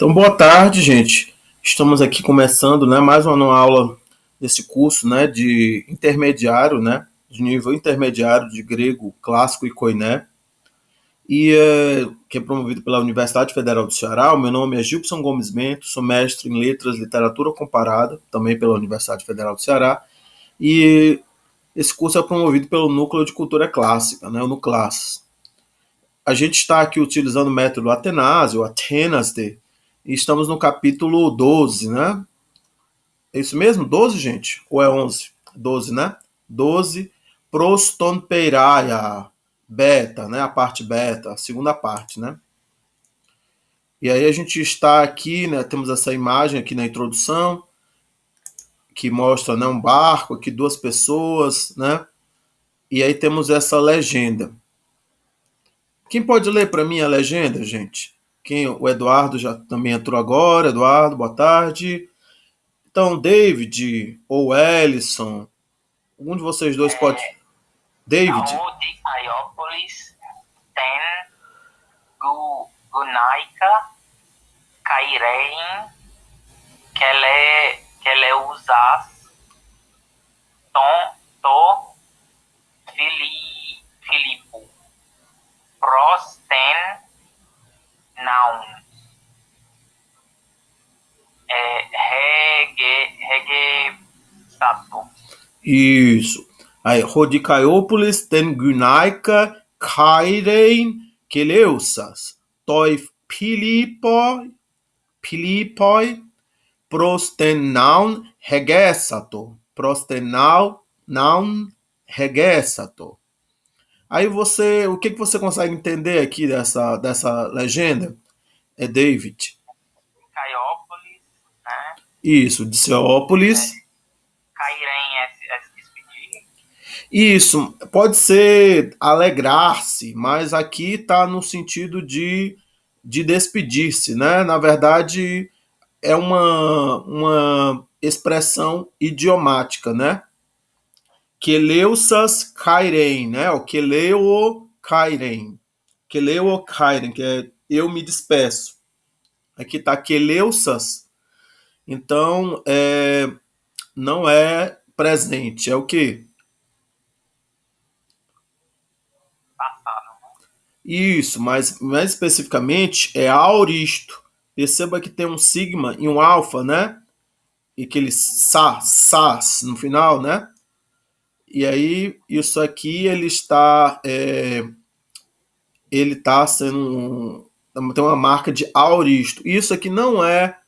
Então, boa tarde, gente. Estamos aqui começando, né, mais uma aula desse curso, né, de intermediário, né, de nível intermediário de grego clássico e koiné, que é promovido pela Universidade Federal do Ceará. O meu nome é Gilson Gomes Bento, sou mestre em Letras e Literatura Comparada, também pela Universidade Federal do Ceará, e esse curso é promovido pelo Núcleo de Cultura Clássica, né, o NUCLAS. A gente está aqui utilizando o método Atenásio, Atenaste, e estamos no capítulo 12, né? É isso mesmo? 12, gente? Ou é 11? 12, né? 12, prostonpeiraia, beta, né? A parte beta, a segunda parte, né? E aí a gente está aqui, né? Temos essa imagem aqui na introdução, que mostra, né, um barco, aqui duas pessoas, né? E aí temos essa legenda. Quem pode ler para mim a legenda, gente? O Eduardo já também entrou agora. Eduardo, boa tarde. Então, David ou Ellison, algum de vocês dois pode. David. Rudi Caiópolis tem Gunaica Kairein Keleusas Tom To Filipo Prosten Naun Rege Sato. Isso. Aí, Rodicaiópolis, ten Gunaica, Kairein, Keleusas, Toi Pilipoi, Prostenaun, Regessato. Prostenaun, Regessato. Aí o que você consegue entender aqui dessa legenda? É David. Caiópolis, né? Isso, Diceópolis. Kairen é se despedir. Isso, pode ser alegrar-se, mas aqui está no sentido de despedir-se, né? Na verdade, é uma expressão idiomática, né? Keleusas kairen, né? O keleo kairen. Keleo kairen, que é eu me despeço. Aqui está Keleusas, então não é presente, é o quê? Passado. Isso, mas mais especificamente é auristo. Perceba que tem um sigma e um alfa, né? E aquele sas no final, né? E aí isso aqui ele está sendo tem uma marca de auristo. Isso aqui não é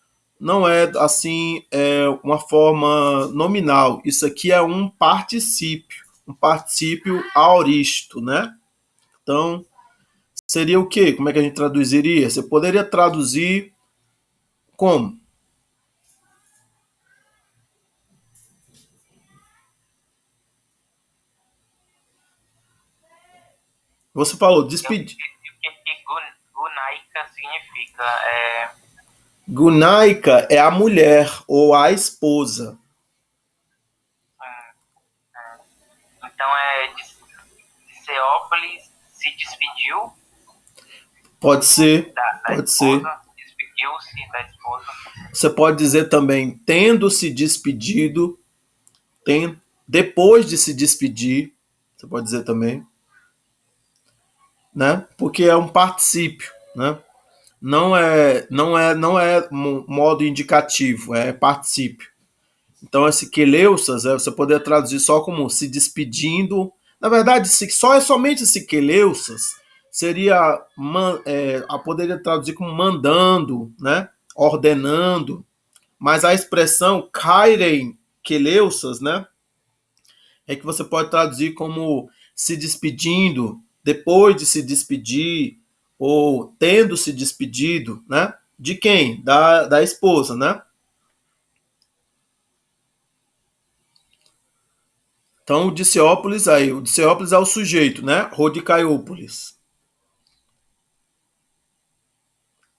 assim uma forma nominal. Isso aqui é um particípio auristo, né? Então seria o quê? Como é que a gente traduziria? Você poderia traduzir como? Você falou despedir. O que Gunaica significa? Gunaika é a mulher ou a esposa. Então Diceópolis se despediu Pode ser, da pode esposa, ser. despediu-se da esposa. Você pode dizer também tendo se despedido, depois de se despedir. Você pode dizer também, né? Porque é um particípio, né? Não é modo indicativo, é particípio. Então esse queleuças, você poderia traduzir só como se despedindo. Na verdade, só é somente esse queleuças seria poderia traduzir como mandando, né? Ordenando. Mas a expressão kairen queleuças, né? É que você pode traduzir como se despedindo, depois de se despedir, ou tendo se despedido, né? De quem? Da esposa, né? Então, o Diceópolis é o sujeito, né? Rodicaiópolis.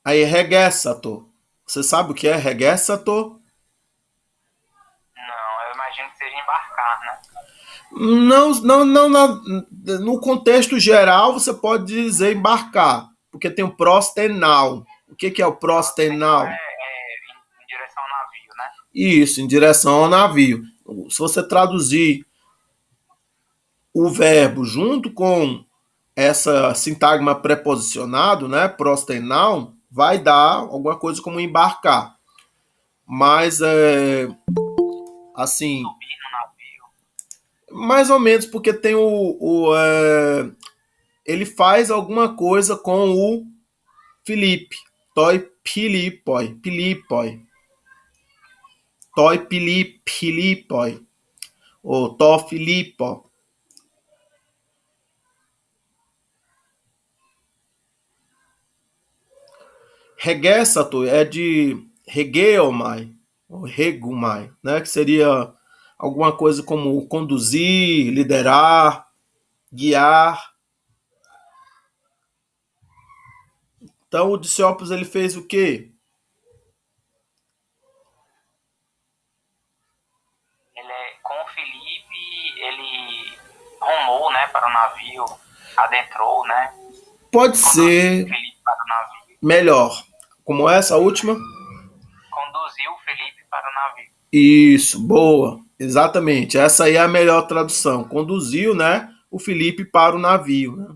Aí, regessato. Você sabe o que é regessato? Não, eu imagino que seja embarcar, né? Não, no contexto geral, você pode dizer embarcar, porque tem o prostenal. O que é o Prostenal prostenal? em direção ao navio, né? Isso, em direção ao navio. Se você traduzir o verbo junto com essa sintagma preposicionado, né, prostenal, vai dar alguma coisa como embarcar. Mas, assim, Subir no navio. mais ou menos porque tem ele faz alguma coisa com o Filipe. Toi Pilipoi. Pilipoi. Toi Pilipoi. Ou To Filipo. Regessato é de regeomai, ou regumai, né? Que seria alguma coisa como conduzir, liderar, guiar. Então o Diciopos ele fez o quê? Com o Felipe, ele rumou, né, para o navio, adentrou, né? Pode Conduziu o ser Felipe para o navio. melhor. Como essa última? Conduziu o Felipe para o navio. Isso, boa. Exatamente. Essa aí é a melhor tradução. Conduziu, né, o Filipe para o navio, né?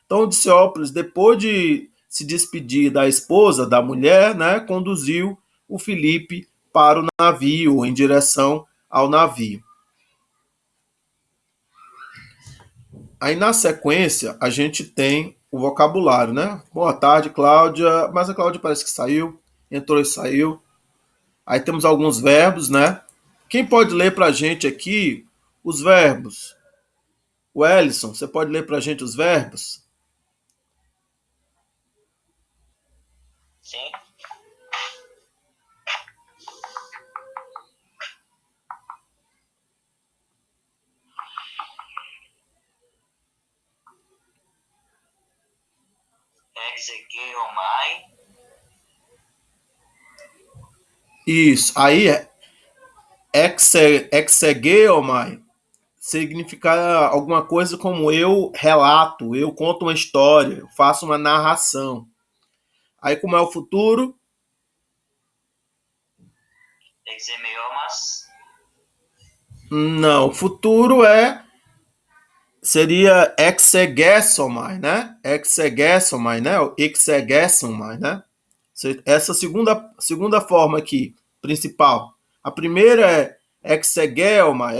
Então, Odissíopolis, depois de se despedir da esposa, da mulher, né, conduziu o Filipe para o navio, em direção ao navio. Aí, na sequência, a gente tem o vocabulário, né? Boa tarde, Cláudia. Mas a Cláudia parece que saiu, entrou e saiu. Aí temos alguns verbos, né? Quem pode ler para a gente aqui os verbos? O Ellison, você pode ler para a gente os verbos? Sim. Exegeomai. Isso. Aí, exegeomai significa alguma coisa como eu relato, eu conto uma história, eu faço uma narração. Aí, como é o futuro? Exemeomas. Não, o futuro seria exegesomai, né? Exegesomai, né? O exegesomai, né? Essa segunda forma aqui, principal. A primeira é exegeomai,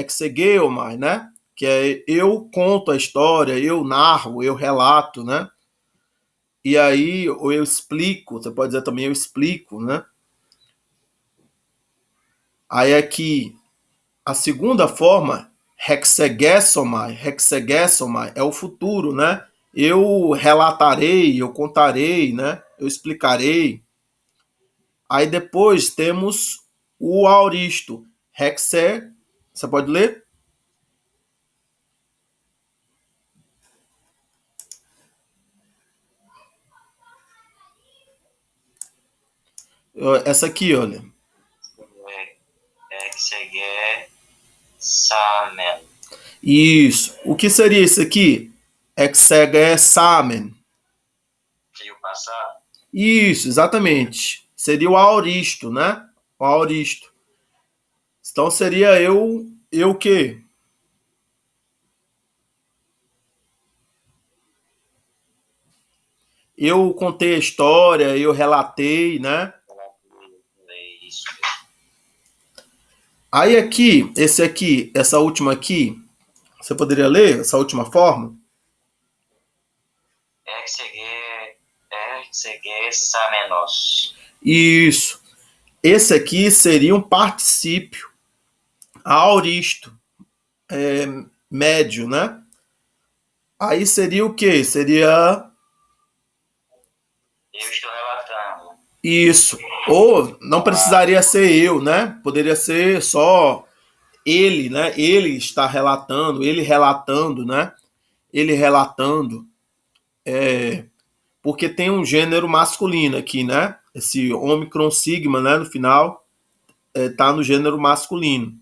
né? Que é eu conto a história, eu narro, eu relato, né? E aí, ou eu explico, você pode dizer também eu explico, né? Aí aqui, a segunda forma, hexagesomai é o futuro, né? Eu relatarei, eu contarei, né? Eu explicarei. Aí depois temos o aoristo, hexe, você pode ler? Essa aqui, olha. Exegesamen. Isso. O que seria isso aqui? Exegesamen. Seria o passado? Isso, exatamente. Seria o aoristo, né? O aoristo. Então seria eu o quê? Eu contei a história, eu relatei, né? É isso. Aí aqui, essa última aqui, você poderia ler essa última forma? Exegesamenos. Isso. Esse aqui seria um particípio aoristo, médio, né? Aí seria o quê? Seria Eu estou relatando. isso. Ou não precisaria ser eu, né? Poderia ser só ele, né? Ele está relatando, ele relatando, né? Ele relatando. Porque tem um gênero masculino aqui, né? Esse Omicron Sigma, né? No final, tá no gênero masculino.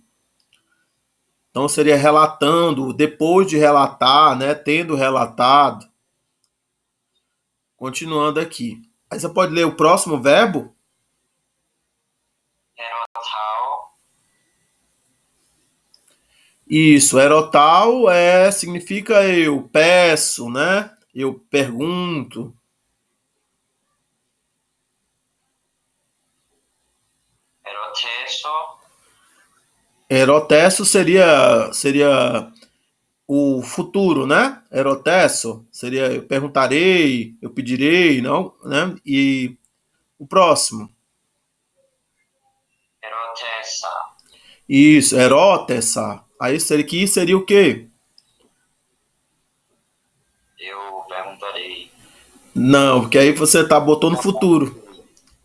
Então seria relatando, depois de relatar, né? Tendo relatado. Continuando aqui. Aí você pode ler o próximo verbo? Erotal. Isso, erotal significa eu peço, né? Eu pergunto. Erotesso. Erotesso seria o futuro, né? Erotesso seria eu perguntarei, eu pedirei, não, né? E o próximo. Erotessa. Isso, erotessa. Aí seria o quê? Eu perguntarei. Não, porque aí você botou no futuro.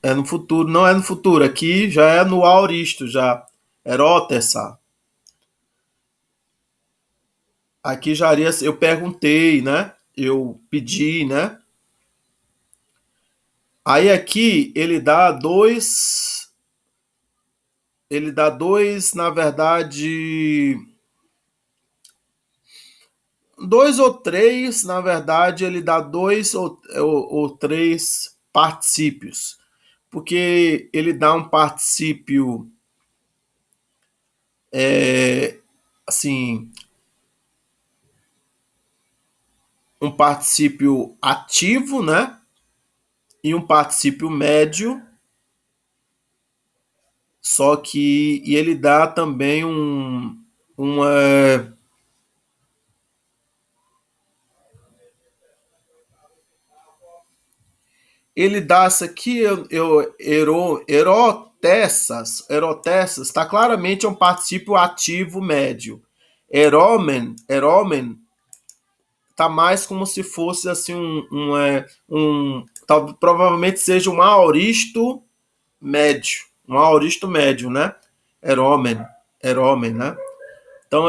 É no futuro, não é no futuro. Aqui já é no aoristo, já. Erotessa. Aqui já iria, eu perguntei, né? Eu pedi, né? Aí aqui ele dá dois, na verdade, dois ou três, na verdade, ele dá dois ou três particípios. Porque ele dá um particípio, assim, um particípio ativo, né? E um particípio médio, só que e ele dá também um ele dá isso aqui, erotessas, está claramente um particípio ativo médio. Eromen tá mais como se fosse assim provavelmente seja um aoristo médio, né? Eromen, eromen, né? Então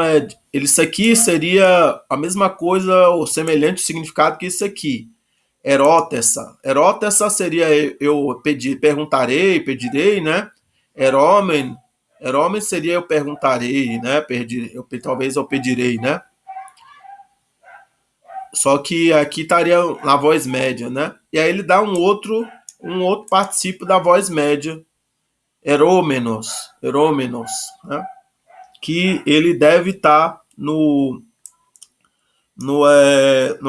isso aqui seria a mesma coisa ou semelhante significado que isso aqui. Erótessa seria eu pedir, perguntarei, pedirei, né? Eromen, eromen seria eu perguntarei, né? Talvez eu pedirei, né? Só que aqui estaria na voz média, né? E aí ele dá um outro particípio da voz média, erómenos, né? Que ele deve estar no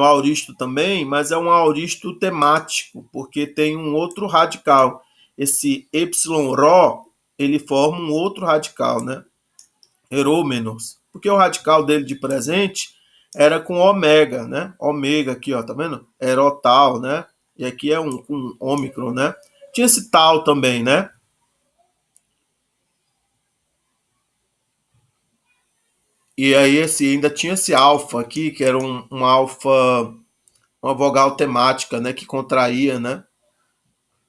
auristo também, mas é um auristo temático, porque tem um outro radical. Esse epsilon-rho, ele forma um outro radical, né? Erômenos. Porque o radical dele de presente era com ômega, né? Ômega aqui, ó, tá vendo? Erotal, né? E aqui é um ômicron, né? Tinha esse tal também, né? E aí ainda tinha esse alfa aqui, que era um alfa, uma vogal temática, né? Que contraía, né?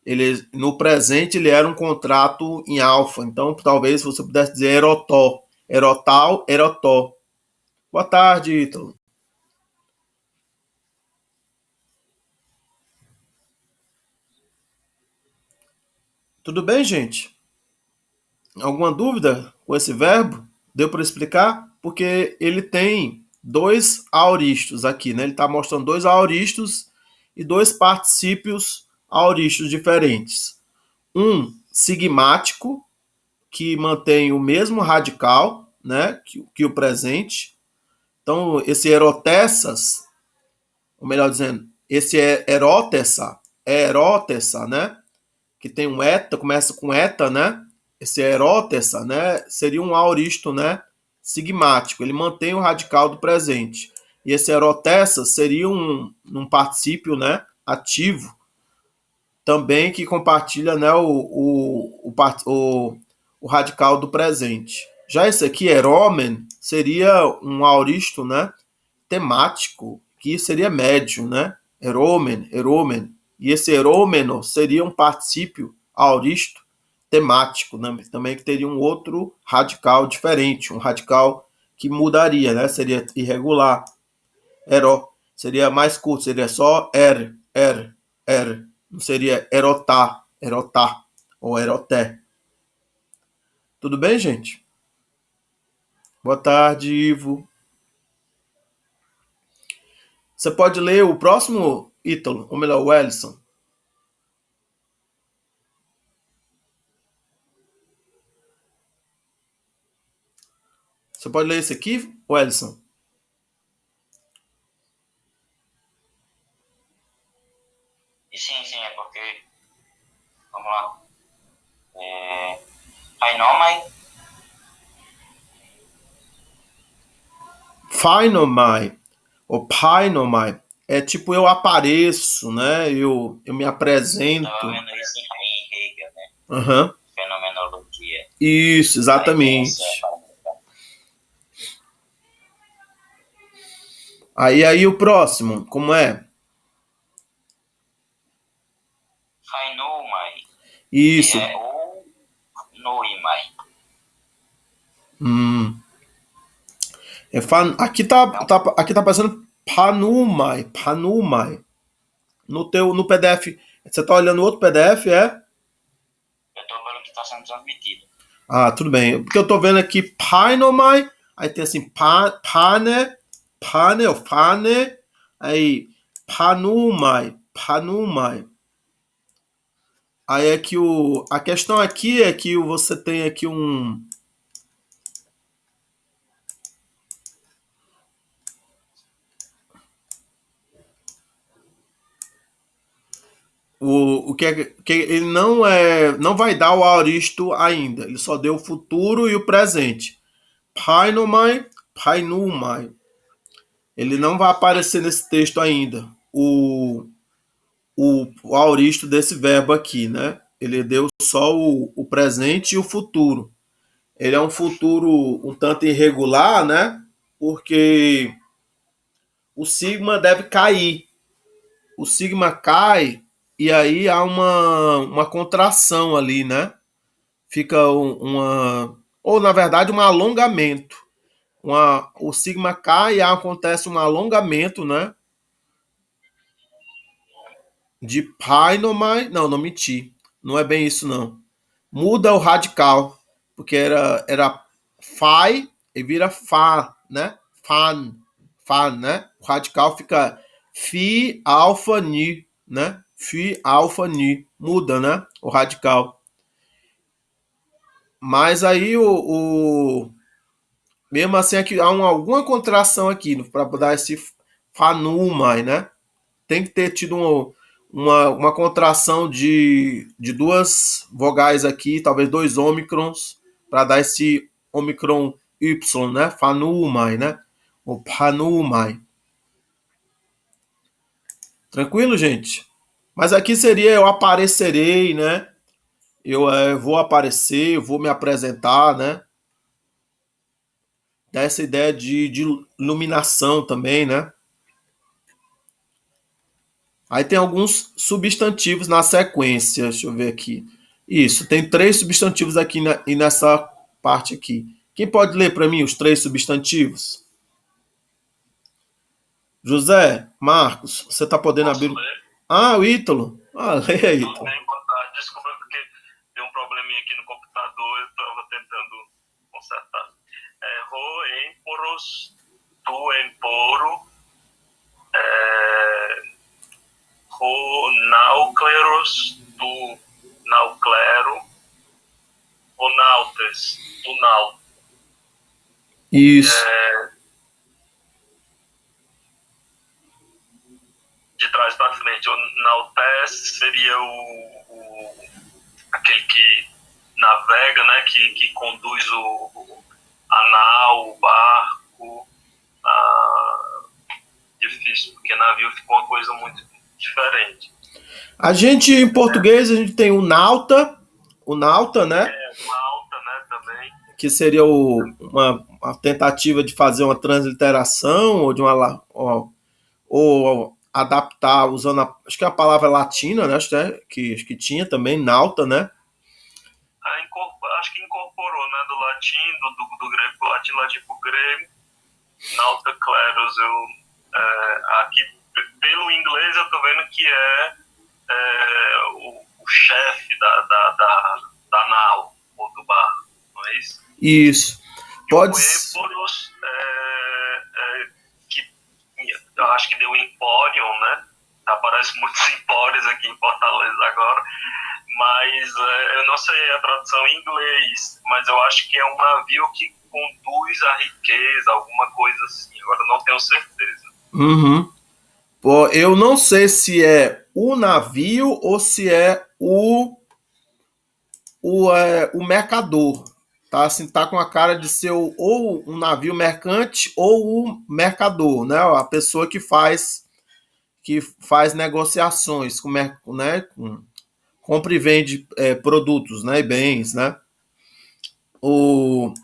Ele no presente ele era um contrato em alfa, então talvez você pudesse dizer erotó, erotal, erotó. Boa tarde, Ítalo. Tudo bem, gente? Alguma dúvida com esse verbo? Deu para explicar? Porque ele tem dois aoristos aqui, né? Ele está mostrando dois aoristos e dois particípios aoristos diferentes. Um sigmático, que mantém o mesmo radical, né, que o presente. Então, esse erotessas, ou melhor dizendo, esse erotessa, né, que tem um eta, começa com eta, né, esse erotessa, né, seria um aoristo, né, sigmático, ele mantém o radical do presente. E esse erotessa seria um particípio, né, ativo, também que compartilha, né, o radical do presente. Já esse aqui, eromen, seria um aoristo, né, temático, que seria médio, né? Eromen. E esse erômeno seria um particípio aoristo temático, né? Também que teria um outro radical diferente, um radical que mudaria, né? Seria irregular. Ero seria mais curto, seria só er. Não seria erotá ou eroté. Tudo bem, gente? Boa tarde, Ivo. Você pode ler o próximo, Ítalo, ou melhor, o Ellison. Você pode ler esse aqui, Wellison? Sim, é porque... Vamos lá. Painomai. Painomai, ou Painomai, é tipo eu apareço, né? Eu me apresento. Estava vendo isso em Hegel, né? Aham. Fenomenologia. Isso, exatamente. Aí o próximo, como é? Painomai. Isso. Ou Noimai. Aqui tá passando Panumai. No PDF. Você tá olhando outro PDF, é? Eu estou vendo que está sendo transmitido. Ah, tudo bem. Porque eu tô vendo aqui Painomai, aí tem assim Pane, ou Fane, aí Panumai. Aí é que a questão aqui é que você tem aqui o que ele não vai dar o aoristo ainda, ele só deu o futuro e o presente. Painomai, Painumai. Ele não vai aparecer nesse texto ainda. O aoristo desse verbo aqui, né? Ele deu só o presente e o futuro. Ele é um futuro um tanto irregular, né? Porque o sigma deve cair. O sigma cai e aí há uma contração ali, né? Fica ou na verdade um alongamento. O sigma cai e acontece um alongamento, né? De Painomai. Não menti. Não é bem isso, não. Muda o radical. Porque era Fai e vira Fá, né? Fan, né? O radical fica Fi, alfa, Ni, né? Fi, alfa, Ni. Muda, né? O radical. Mas aí mesmo assim aqui há alguma contração aqui para dar esse Fanumai, né? Tem que ter tido uma contração de duas vogais aqui, talvez dois ômicrons, para dar esse ômicron Y, né? Fanumai, né? O Panumai. Tranquilo, gente? Mas aqui seria eu aparecerei, né? Eu vou aparecer, eu vou me apresentar, né? Dá essa ideia de iluminação também, né? Aí tem alguns substantivos na sequência. Deixa eu ver aqui. Isso, tem três substantivos aqui e nessa parte aqui. Quem pode ler para mim os três substantivos? José, Marcos, você está podendo Posso abrir? ler? Ah, o Ítalo. Ah, leia, Tudo Ítalo. bem, boa tarde. Desculpa porque deu um probleminha aqui no computador, eu estava tentando consertar. Ro emporos, tu emporo, ro náucleros, tu nauclero, ro nautes, tu nau. Isso. De trás para frente, o nautes seria aquele que navega, né, que conduz a nau, o barco. Difícil, porque navio ficou uma coisa muito diferente. A gente, em português, a gente tem o nauta, né? Malta, né, também. Que seria uma tentativa de fazer uma transliteração ou de ou adaptar usando acho que é a palavra latina, né? Acho que tinha também nauta, né? Acho que incorporou, né, do latim, do grego pro latim pro grego, nauta cleros. Aqui pelo inglês eu tô vendo que o chefe da nau ou do barco, não é isso? Isso. Pode ser. Que eu acho que deu Emporium, né? Aparece muitos empórios aqui em Fortaleza agora, mas eu não sei a tradução em inglês, mas eu acho que é um navio que conduz à riqueza, alguma coisa assim. Agora eu não tenho certeza. Uhum. Pô, eu não sei se é o navio ou se é o mercador. Tá, assim, tá com a cara de ser ou um navio mercante ou o mercador, né? A pessoa que faz negociações né? Compra e vende produtos, né? E bens, né? O,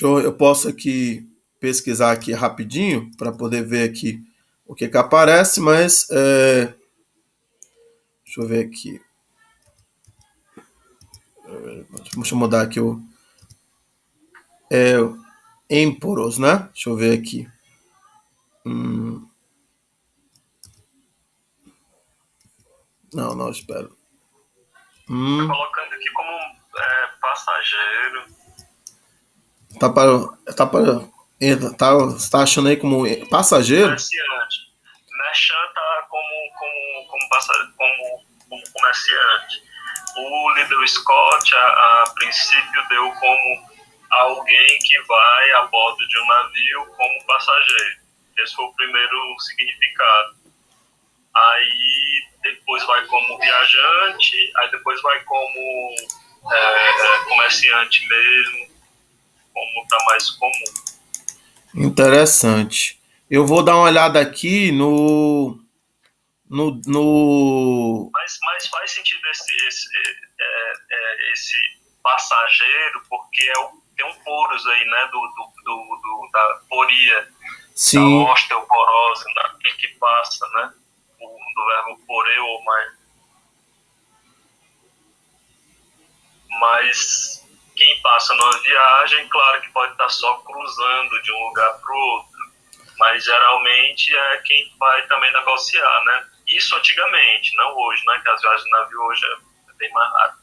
eu posso aqui pesquisar aqui rapidinho para poder ver aqui o que aparece, mas deixa eu ver aqui. Deixa eu mudar aqui o Emporos, né? Deixa eu ver aqui. Não, não, espera. Tá colocando aqui como passageiro. Tá achando aí como passageiro? Comerciante. Merchan tá como comerciante. O Liddell Scott, a princípio, deu como alguém que vai a bordo de um navio como passageiro. Esse foi o primeiro significado. Aí depois vai como viajante, aí depois vai como comerciante mesmo, como tá mais comum. Interessante. Eu vou dar uma olhada aqui no. Mas faz sentido esse passageiro, porque tem um poros aí, né, da poria, da Sim, osteoporose, né, que passa, né, do verbo poreu, mas quem passa numa viagem, claro que pode estar só cruzando de um lugar para o outro, mas geralmente é quem vai também negociar, né? Isso antigamente, não hoje, né? Que as viagens de navio hoje é bem mais rápido.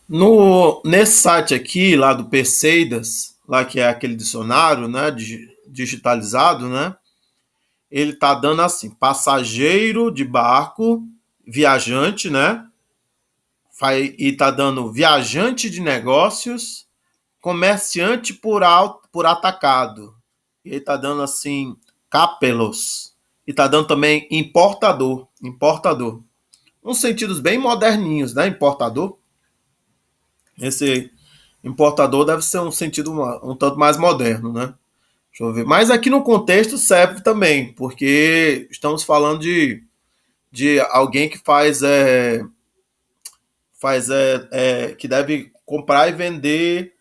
nesse site aqui, lá do Perseidas, lá que é aquele dicionário, né, digitalizado, né, ele tá dando assim, passageiro de barco, viajante, né, e tá dando viajante de negócios, comerciante por atacado. E ele tá dando assim, capelos. E tá dando também importador, importador. Uns sentidos bem moderninhos, né, importador. Esse importador deve ser um sentido um tanto mais moderno, né? Deixa eu ver. Mas aqui no contexto serve também, porque estamos falando de alguém que que deve comprar e vender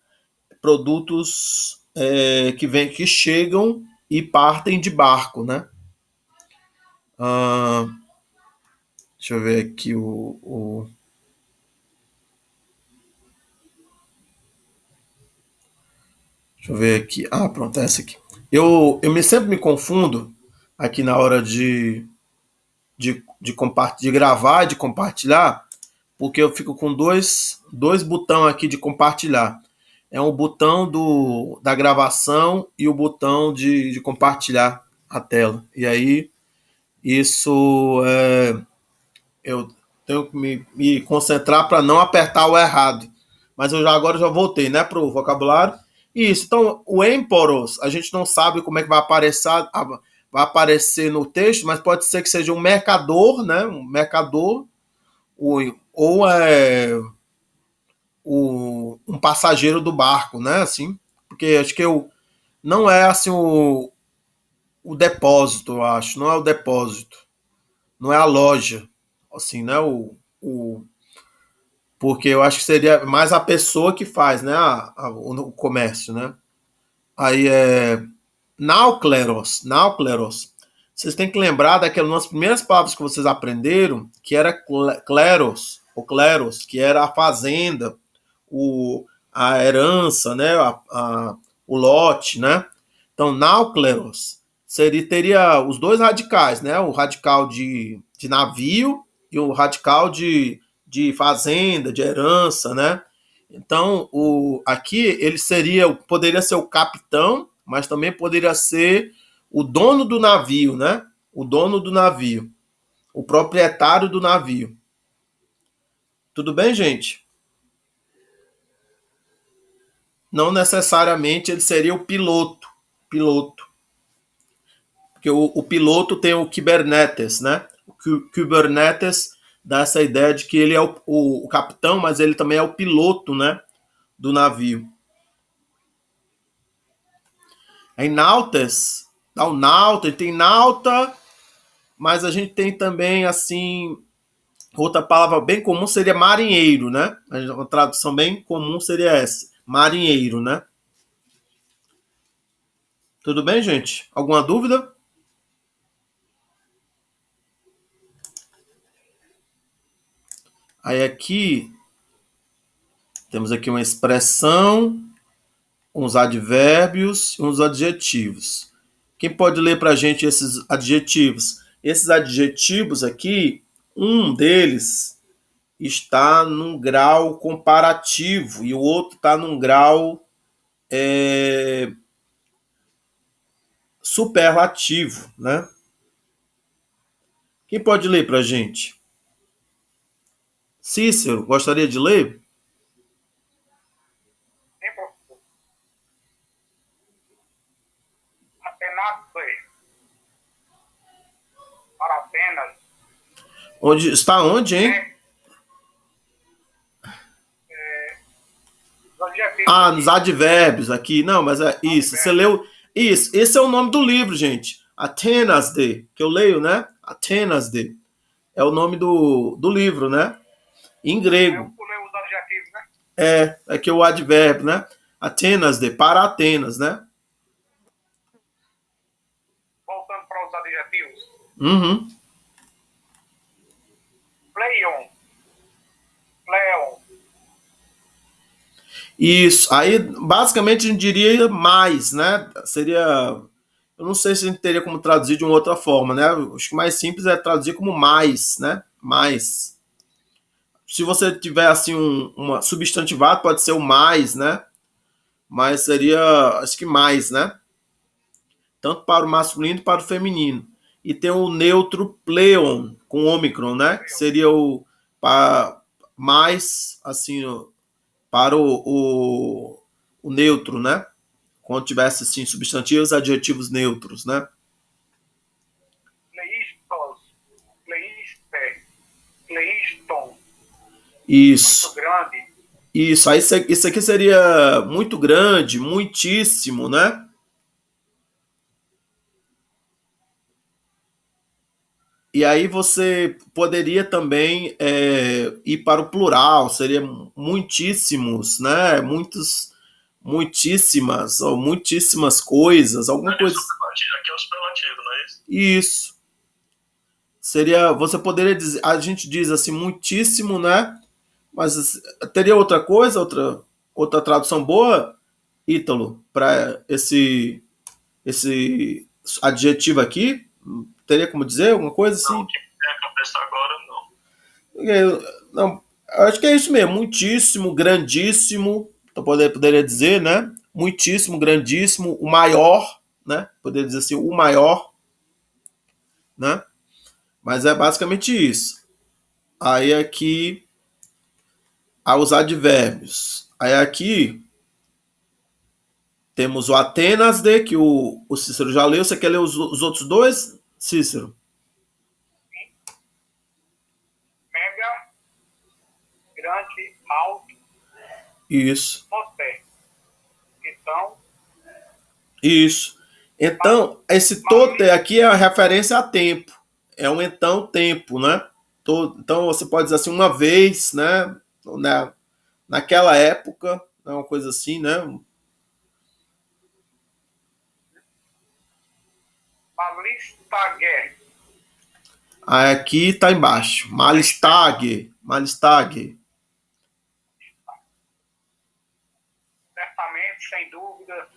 produtos que chegam e partem de barco, né? Ah, deixa eu ver aqui deixa eu ver aqui. Ah, pronto, é essa aqui. Sempre me confundo aqui na hora de gravar e de compartilhar, porque eu fico com dois botões aqui de compartilhar. É um botão da gravação e o botão de compartilhar a tela. E aí, isso eu tenho que me concentrar para não apertar o errado. Mas agora já voltei, né, para o vocabulário. Isso, então o emporos, a gente não sabe como é que vai aparecer no texto, mas pode ser que seja um mercador, né, um mercador, ou um passageiro do barco, né, assim, porque acho que não é assim o depósito, eu acho, não é o depósito, não é a loja, assim, né, porque eu acho que seria mais a pessoa que faz, né, o comércio, né. Aí náucleros. Vocês têm que lembrar daquelas umas primeiras palavras que vocês aprenderam, que era cleros, o cleros, que era a fazenda, a herança, né, o lote, né. Então, náucleros teria os dois radicais, né, o radical de navio e o radical de fazenda, de herança, né. Então, aqui ele poderia ser o capitão, mas também poderia ser o dono do navio, né? O dono do navio, o proprietário do navio. Tudo bem, gente? não necessariamente ele seria o piloto. Piloto. Porque o piloto tem o Kubernetes, né? O Kubernetes dá essa ideia de que ele é o capitão, mas ele também é o piloto, né? Do navio. Aí nautes, dá o nauta, tem nauta, mas a gente tem também, assim, outra palavra bem comum seria marinheiro, né? Uma tradução bem comum seria essa, marinheiro, né? Tudo bem, gente? Alguma dúvida? Aí aqui, temos aqui uma expressão, uns advérbios e uns adjetivos. Quem pode ler para a gente esses adjetivos? Esses adjetivos aqui, um deles está num grau comparativo e o outro está num grau superlativo, né? Quem pode ler para a gente? Cícero, gostaria de ler? Sim, professor. Atenas, para Atenas. Onde, está onde, hein? Ah, nos advérbios aqui. Não, mas é isso. Você leu. Isso. Esse é o nome do livro, gente. Atenas de, que eu leio, né? Atenas de. É o nome do livro, né? Em grego. Eu pulei os adjetivos, né? É que é o advérbio, né? Atenas de, para Atenas, né? Voltando para os adjetivos. Uhum. Pleion. Pleon. Isso. Aí, basicamente, a gente diria mais, né? Seria. Eu não sei se a gente teria como traduzir de uma outra forma, né? Acho que mais simples é traduzir como mais, né? Mais. Se você tiver, assim, uma substantivado, pode ser o mais, né? Mas seria, acho que mais, né? Tanto para o masculino quanto para o feminino. E tem o neutro pleon, com ômicron, né? Que seria o para mais, assim, para o neutro, né? Quando tivesse, assim, substantivos, adjetivos neutros, né? Pleistos. Pleiste. Pleiston. Isso. Muito grande. Isso. Aí isso aqui seria muito grande, muitíssimo, né? E aí você poderia também ir para o plural, seria muitíssimos, né? Muitíssimas, ou muitíssimas coisas, alguma coisa. Aqui é o superlativo, não é isso? Isso. Seria, você poderia dizer, a gente diz assim, muitíssimo, né? Mas teria outra coisa, outra tradução boa, Ítalo, para esse adjetivo aqui? Teria como dizer alguma coisa assim? Não, que é a cabeça agora, não. Não, acho que é isso mesmo. Muitíssimo, grandíssimo. Então poderia dizer, né? Muitíssimo, grandíssimo, o maior, né? Poderia dizer assim, o maior, né? Mas é basicamente isso. Aí aqui, os advérbios. Aí aqui temos o Atenas de, que o Cícero já leu. Você quer ler os outros dois, Cícero? Mega. Grande. Alto. Isso. Moté. Então. Isso. Então, esse tote aqui é a referência a tempo. É um então tempo, né? Então você pode dizer assim, uma vez, né? Naquela época, uma coisa assim, né? Malistage. Aí aqui tá embaixo. Malistage. Malistage. Certamente, sem dúvida.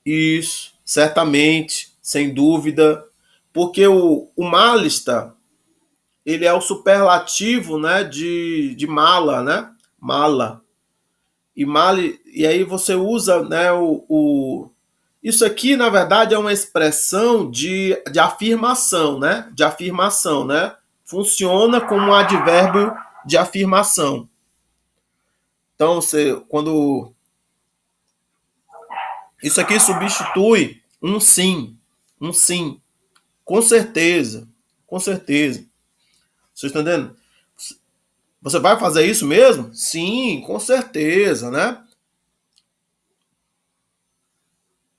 Isso, certamente, sem dúvida. Porque o malista, ele é o superlativo, né, de mala, né? Mala. E aí você usa, né, isso aqui, na verdade, é uma expressão de afirmação, né? De afirmação, né? Funciona como um advérbio de afirmação. Então, quando Isso aqui substitui um sim. Um sim. Com certeza. Com certeza. Vocês estão entendendo? Você vai fazer isso mesmo? Sim, com certeza, né?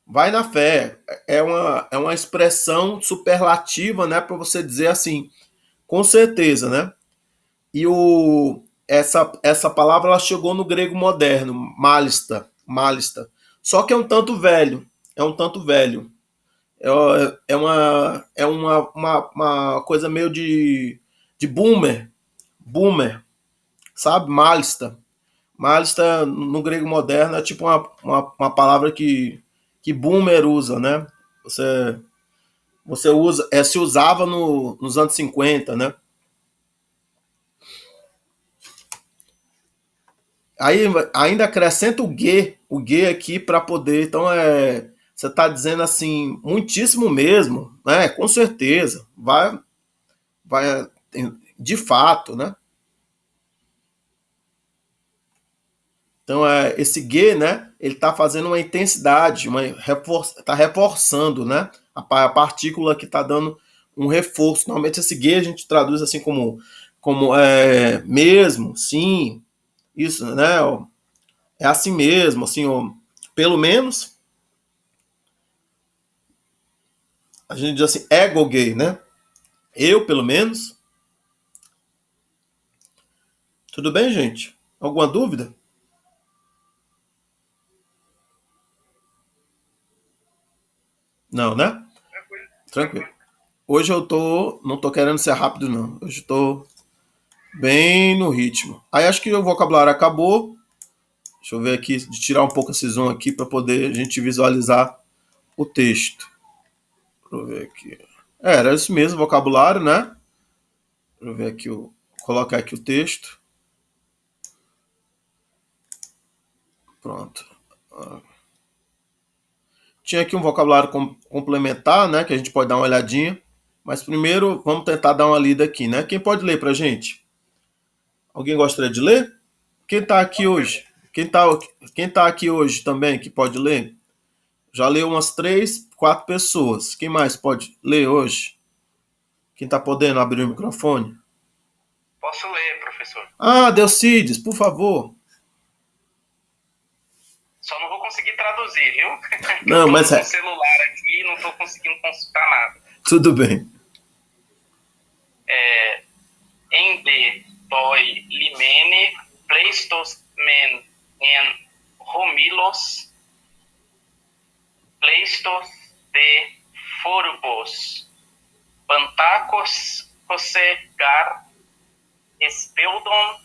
Vai na fé. É uma expressão superlativa, né? Para você dizer assim, com certeza, né? E essa palavra ela chegou no grego moderno, malista, malista. Só que é um tanto velho. É um tanto velho. Uma coisa meio de boomer. Boomer, sabe? Malista. Malista no grego moderno é tipo uma palavra que boomer usa, né? Você usa, se usava nos anos 50, né? Aí ainda acrescenta o G aqui para poder, então você está dizendo assim, muitíssimo mesmo, né? Com certeza, vai, de fato, né? Então esse G, né? Ele está fazendo uma intensidade, está reforçando, né? A partícula que está dando um reforço. Normalmente esse G a gente traduz assim como mesmo, sim, isso, né? É assim mesmo, assim, ó, pelo menos a gente diz assim, ego gay, né? Eu, pelo menos. Tudo bem, gente? Alguma dúvida? Não, né? Tranquilo. Tranquilo. Hoje não tô querendo ser rápido, não. Hoje eu tô bem no ritmo. Aí acho que o vocabulário acabou. Deixa eu ver aqui, de tirar um pouco esse zoom aqui para poder a gente visualizar o texto. Deixa eu ver aqui. Era isso mesmo, vocabulário, né? Deixa eu ver aqui, colocar aqui o texto. Pronto. Tinha aqui um vocabulário complementar, né? Que a gente pode dar uma olhadinha. Mas primeiro, vamos tentar dar uma lida aqui, né? Quem pode ler pra gente? Alguém gostaria de ler? Quem tá aqui hoje? Quem tá aqui hoje também que pode ler? Já leu umas 3, 4 pessoas. Quem mais pode ler hoje? Quem tá podendo abrir o microfone? Posso ler, professor? Ah, Delcides, por favor. Só não vou conseguir traduzir, viu? Não, eu tô mas com o celular aqui e não tô conseguindo consultar nada. tudo bem. Ende toi limene pleistos men en homilos pleistos de forbos pantacos cosegar espeldon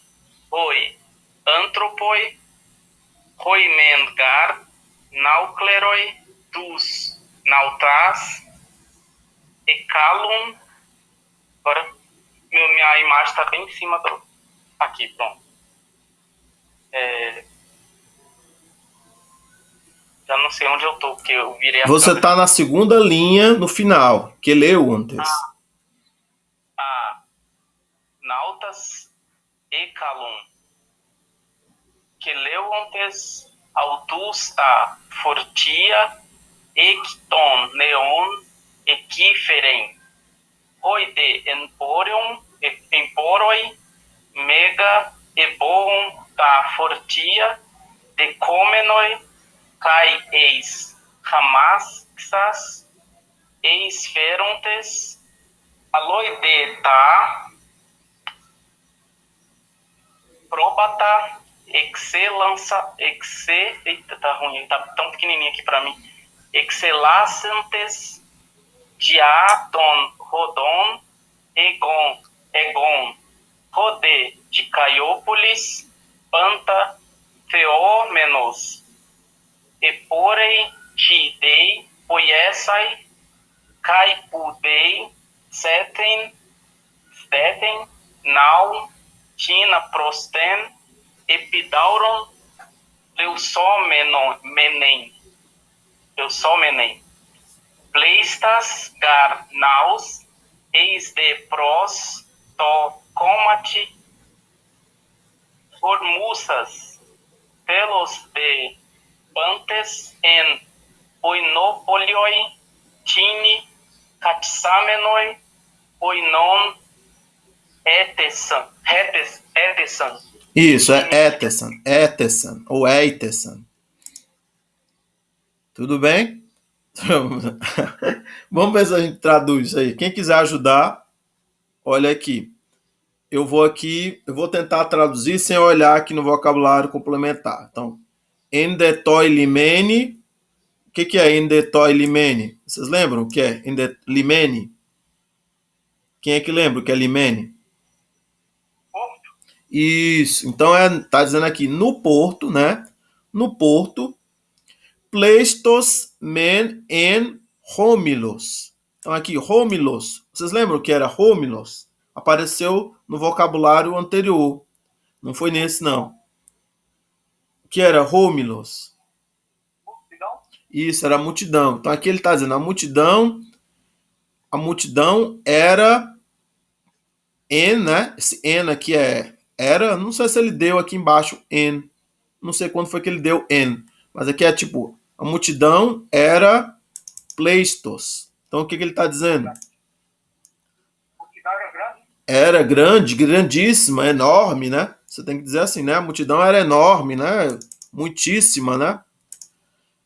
hoi antropoi hoimengar naucleroi tus nautas ecalum. Agora minha imagem está bem em cima do. Aqui, pronto. Já não sei onde eu tô, porque eu virei a. Você está na segunda linha no final, que leu antes. Nautas ecalum. Que leu antes augusta fortia ecton neon equiferem. Hoide emporoi mega eboon da fortia decomenoi kai eis hamaxas eis ferontes aloide ta probata eita, tá ruim, tá tão pequenininho aqui pra mim, excelascentes diaton rodon egon rode de Caiópolis panta feômenos eporei tidei poiesai caipudei seten nau tina prosten epidauron leusomenem pleistas gar naus eis de pros to comati formusas pelos de pantes en oinopolioi, tine, katsamenoi, oinon, etesan. Isso, é Etesan, ou Eitesan. Tudo bem? Vamos ver se a gente traduz isso aí. Quem quiser ajudar, olha aqui. Eu vou tentar traduzir sem olhar aqui no vocabulário complementar. Então, endetoi limene. O que é endetoi limene? Vocês lembram o que é limene? Quem é que lembra o que é limene? Porto. Isso. Então tá dizendo aqui no porto, né? No porto, pleistos men en homilos. Então aqui homilos. Vocês lembram o que era homilos? Apareceu no vocabulário anterior. Não foi nesse não. O que era homilos? Multidão. Isso, era a multidão. Então aqui ele está dizendo a multidão era en, né? Esse en aqui era, não sei se ele deu aqui embaixo en. Não sei quando foi que ele deu en. Mas aqui é tipo, a multidão era pleistos. Então o que ele está dizendo? Multidão era grande. Era grande, grandíssima, enorme, né? Você tem que dizer assim, né? A multidão era enorme, né? Muitíssima, né?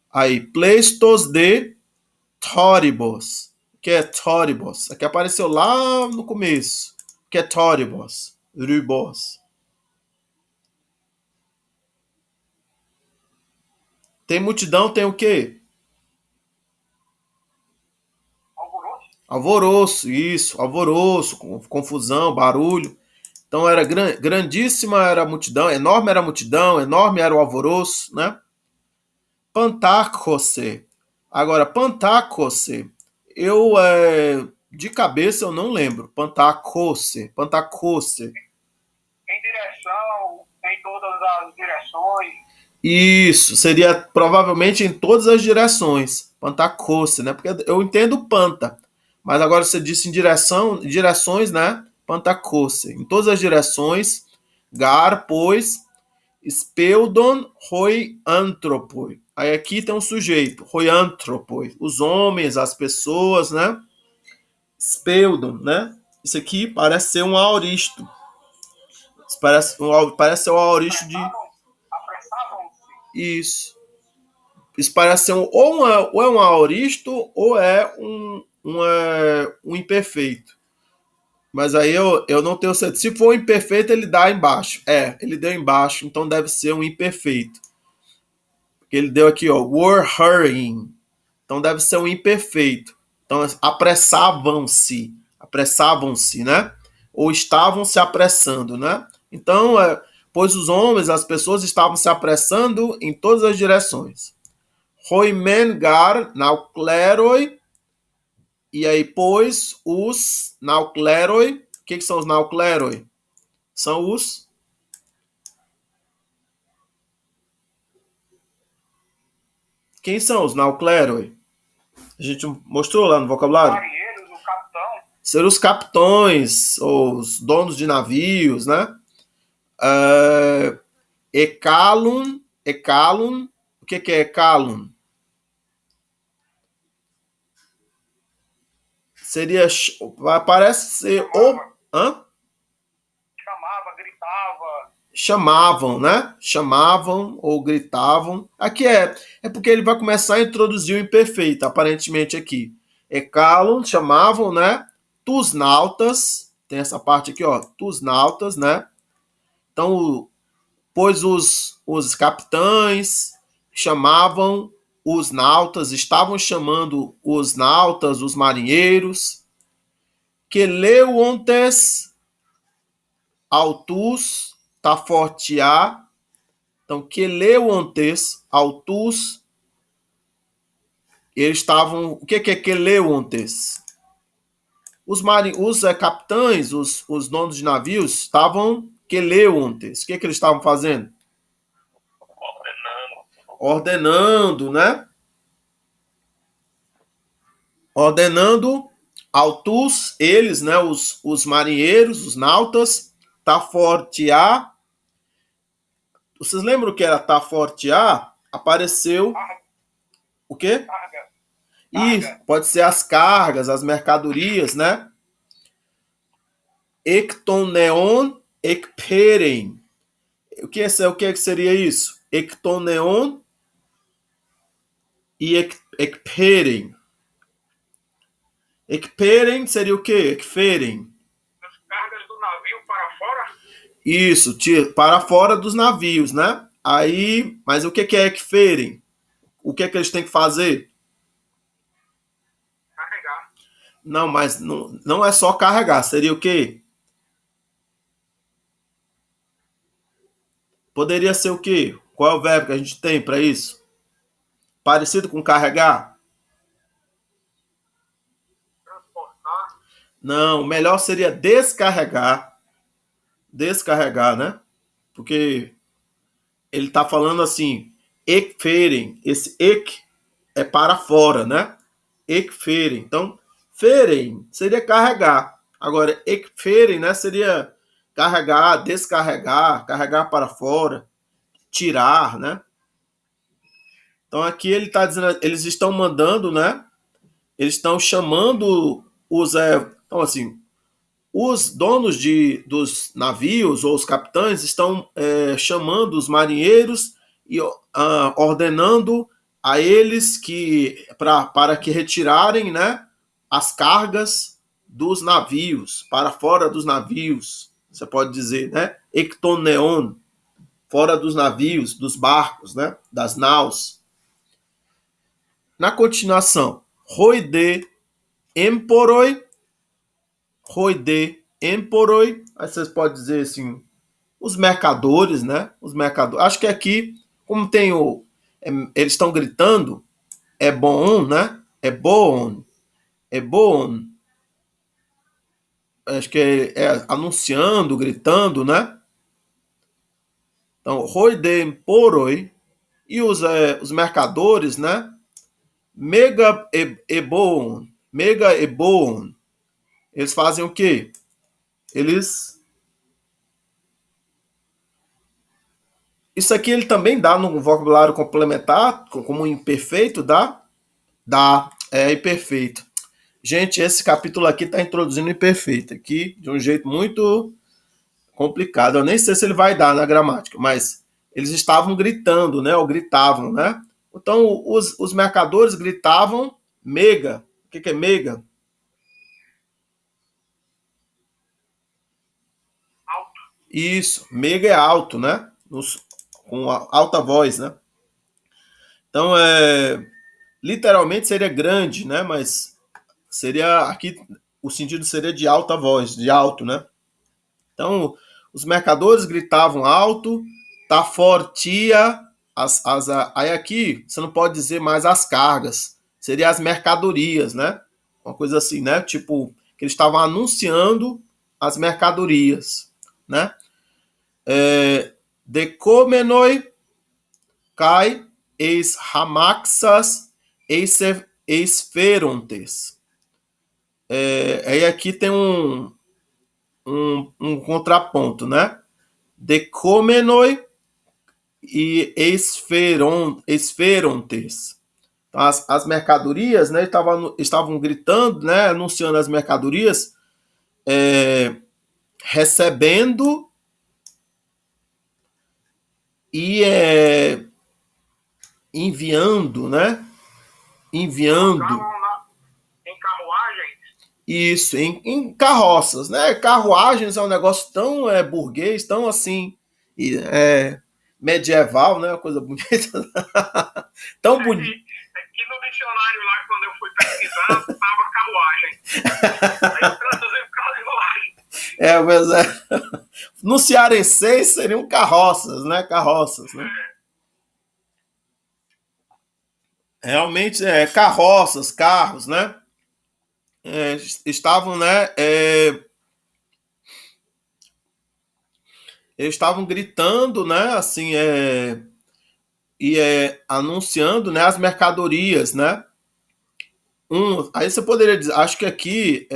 Aí, pleistos de Tóribos. O que é Tóribos? Aqui apareceu lá no começo. O que é Tóribos? Rubos. Tem multidão, tem o quê? Alvoroço. Alvoroço, isso. Alvoroço, confusão, barulho. Então era grandíssima era a multidão, enorme era o alvoroço, né? Pantácose. Agora, Pantácose, eu de cabeça eu não lembro. Pantacose. Em direção, em todas as direções. Isso, seria provavelmente em todas as direções. Pantacose, né? Porque eu entendo panta, mas agora você disse em direções, né? Pantacose. Em todas as direções, gar, pois, speudon roi antropoi. Aí aqui tem um sujeito, roi antropoi. Os homens, as pessoas, né? Speudon, né? Isso aqui parece ser um aoristo. Parece ser um aoristo de... Apressavam-se. Isso parece ser ou é um aoristo ou é um imperfeito. Mas aí eu não tenho certeza. Se for um imperfeito, ele dá embaixo. Ele deu embaixo, então deve ser um imperfeito. Porque ele deu aqui, ó, were hurrying. Então deve ser um imperfeito. Então apressavam-se, né? Ou estavam se apressando, né? Então, pois os homens, as pessoas estavam se apressando em todas as direções. Roimengar naukleroi. E aí, pois, os naukleroi. O que são os naukleroi? São os... Quem são os naukleroi? A gente mostrou lá no vocabulário? Marinheiros, o capitão. Ser os capitões, ou os donos de navios, né? Ecalum. O que é ecalum? Seria... Parece ser... Chamava, gritava. Chamavam, né? Chamavam ou gritavam. Aqui é porque ele vai começar a introduzir o imperfeito, aparentemente aqui. Ecalum, chamavam, né? Tus nautas, tem essa parte aqui, ó, tus nautas, né? Então, pois os capitães chamavam os nautas, estavam chamando os nautas, os marinheiros, que leuontes autus tafortiá. Então, que leuontes autus, eles estavam... O que é que leuontes? Os capitães, os donos de navios, estavam queleontes. O que eles estavam fazendo? Ordenando, né? Ordenando autus, eles, né? Os marinheiros, os nautas, tafortiá. Vocês lembram o que era tafortiá? Apareceu... O quê? Carga. Isso, pode ser as cargas, as mercadorias, né? Ektoneon, ekperen. O que seria isso? Ektoneon e ekperen. Ekperen seria o quê? Ekperen. As cargas do navio para fora? Isso, para fora dos navios, né? Aí, mas o que é ekperen? O que eles têm que fazer? Carregar. Não, mas não é só carregar. Seria o quê? Poderia ser o quê? Qual é o verbo que a gente tem para isso? Parecido com carregar? Transportar. Não, o melhor seria descarregar. Descarregar, né? Porque ele está falando assim, ekferen. Esse ek é para fora, né? Ekferen. Então, feren seria carregar. Agora, ekferen, né, seria carregar, descarregar, carregar para fora, tirar, né? Então aqui ele está dizendo, eles estão mandando, né? Eles estão chamando os, então assim, os donos dos navios ou os capitães estão chamando os marinheiros e ordenando a eles que para que retirarem, né, as cargas dos navios para fora dos navios. Você pode dizer, né? Ektoneon, fora dos navios, dos barcos, né? Das naus. Na continuação, roide emporoi, roide emporoi. Aí vocês podem dizer assim, os mercadores, né? Os mercadores. Acho que aqui, como tem eles estão gritando, é bom, né? É bom, é bom. Acho que é anunciando, gritando, né? Então, roide emporoi e os mercadores, né? Mega ebon, mega ebon. Eles fazem o quê? Isso aqui ele também dá no vocabulário complementar, como imperfeito, dá? Dá, é imperfeito. Gente, esse capítulo aqui está introduzindo imperfeito aqui de um jeito muito complicado. Eu nem sei se ele vai dar na gramática, mas eles estavam gritando, né? Ou gritavam, né? Então, os mercadores gritavam mega. O que é mega? Alto. Isso, mega é alto, né? Com alta voz, né? Então, literalmente seria grande, né? Mas seria aqui o sentido seria de alta voz, de alto, né? Então, os mercadores gritavam alto, tá fortia, aí aqui você não pode dizer mais as cargas, seria as mercadorias, né? Uma coisa assim, né? Tipo, que eles estavam anunciando as mercadorias, né? Decomenoi kai eis hamaxas eis ferontes. Aí aqui tem um contraponto, né? Decomenoi e esferontes. Então, as mercadorias, né, estavam gritando, né, anunciando as mercadorias, recebendo e enviando, né? Enviando. Em carruagens. Isso, em carroças, né? Carruagens é um negócio tão burguês, tão assim, medieval, né? Uma coisa bonita. Tão bonito. Aqui no dicionário lá, quando eu fui pesquisar, estava carruagem. Aí eu traduzi carruagem. Mas no cearense seriam carroças, né? Carroças, né? Realmente, carroças, carros, né? Estavam, né? Eles estavam gritando, né? Assim, anunciando, né? As mercadorias, né? Aí você poderia dizer, acho que aqui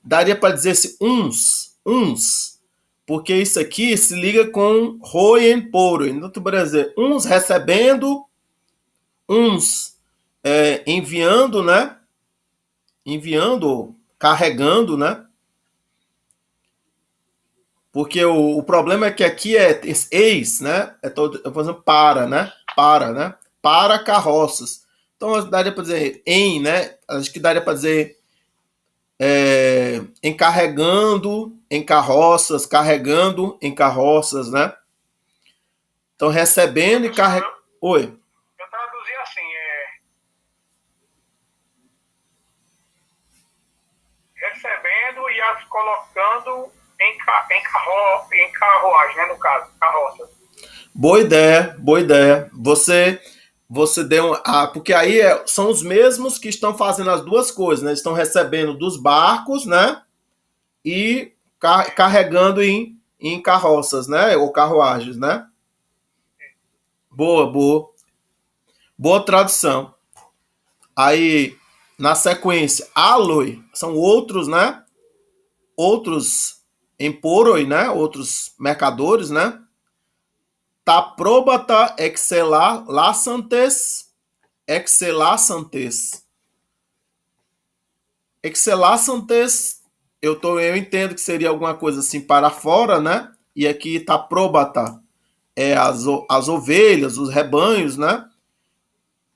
daria para dizer assim, uns, porque isso aqui se liga com roen poro. Então tu poderia dizer uns recebendo, uns enviando, né? Enviando, carregando, né? Porque o problema é que aqui é ex, né? É todo, por exemplo, para, né? Para, né? Para carroças. Então daria para dizer em, né? Acho que daria para dizer encarregando em carroças, carregando em carroças, né? Então recebendo e carregando. Oi. Eu traduzi assim, recebendo e as colocando em carruagem, né, no caso, carroça. Boa ideia, boa ideia. Você deu porque aí são os mesmos que estão fazendo as duas coisas, né? Estão recebendo dos barcos, né? E carregando em carroças, né? Ou carruagens, né? Boa, boa. Boa tradução. Aí, na sequência, aloi são outros, né? Outros emporoi, né? Outros mercadores, né? Ta probata excelassantes. Excelassantes, eu entendo que seria alguma coisa assim para fora, né? E aqui tá probata, as ovelhas, os rebanhos, né?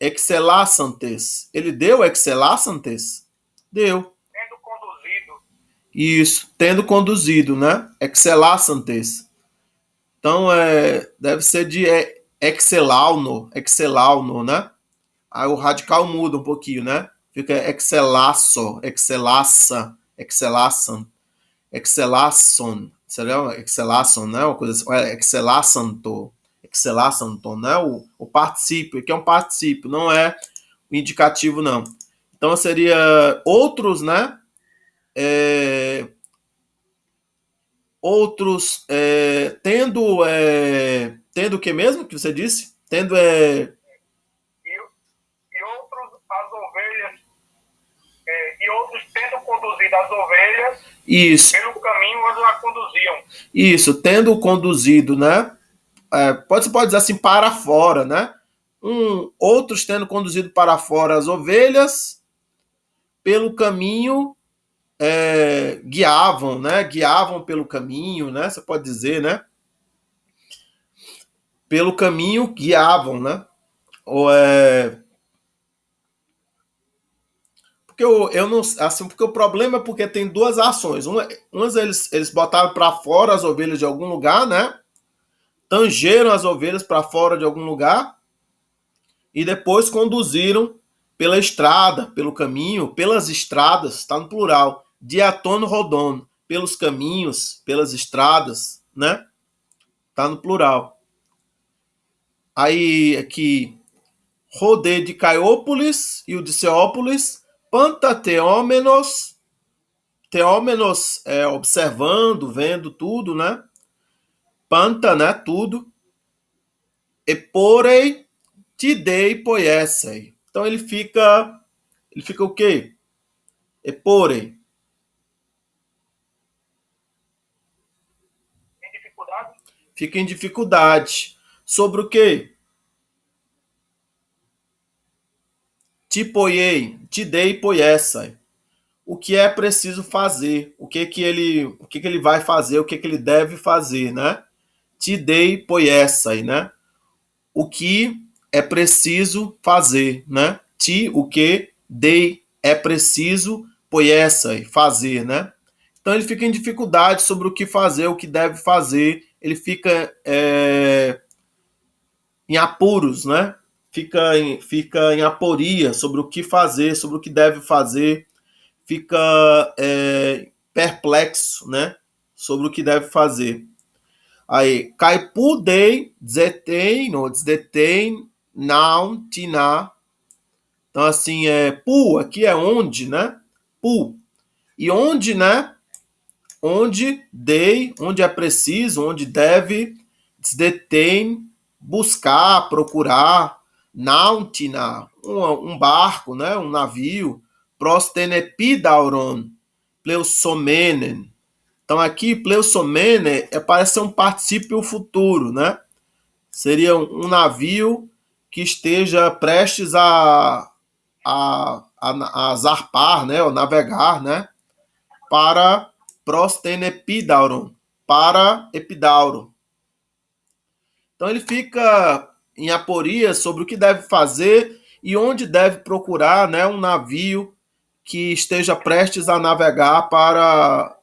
Excelassantes. Ele deu excelassantes? Deu. Sendo conduzido. Isso, tendo conduzido, né? Excelassantes. Então, deve ser de excelauno, né? Aí o radical muda um pouquinho, né? Fica excelasso, excelasson, seria excelasson, né? Uma coisa assim, excelassanto, né? O particípio, que é um particípio, não é o indicativo, não. Então seria outros, né? Outros, tendo o que mesmo que você disse? Tendo E outros, as ovelhas, e outros tendo conduzido as ovelhas isso, pelo caminho onde a conduziam. isso, tendo conduzido, né? Você pode dizer assim, para fora, né? Outros tendo conduzido para fora as ovelhas pelo caminho, guiavam, né? Guiavam pelo caminho, né? Você pode dizer, né? Pelo caminho guiavam, né? Ou porque eu não, assim, porque o problema é porque tem duas ações. Umas eles botaram para fora as ovelhas de algum lugar, né? Tangeram as ovelhas para fora de algum lugar e depois conduziram pela estrada, pelo caminho, pelas estradas, está no plural, diatono rodono, pelos caminhos, pelas estradas, né? Está no plural. Aí aqui, Rodê de Caiópolis e o de Ceópolis, Pantateômenos, teômenos observando, vendo tudo, né? Panta, né? Tudo. E porei, te dei, poiessei. Então ele fica o quê? E porém. Em dificuldade. Fica em dificuldade. Sobre o quê? Te poiei, te dei, poiessai. O que é preciso fazer? O que ele vai fazer? O que ele deve fazer, né? Te dei, poiessai, né? O que é preciso fazer, né? Ti, o que, dei, é preciso, poiessai, fazer, né? Então ele fica em dificuldade sobre o que fazer, o que deve fazer, ele fica em apuros, né? Fica em aporia sobre o que fazer, sobre o que deve fazer, fica perplexo, né? Sobre o que deve fazer. Aí, caipudei, zetei, no desdetei, não, tiná. Então, assim, pu, aqui é onde, né? Pu. E onde, né? Onde dei, onde é preciso, onde deve, desdetém, buscar, procurar, nautina, um barco, né? Um navio, prostenepidauron, pleusomenen. Então aqui, pleusomene parece ser um particípio futuro, né? Seria um navio que esteja prestes a a zarpar, né, ou navegar, né, para prostenepidauron, para Epidauro. Então ele fica em aporia sobre o que deve fazer e onde deve procurar, né, um navio que esteja prestes a navegar para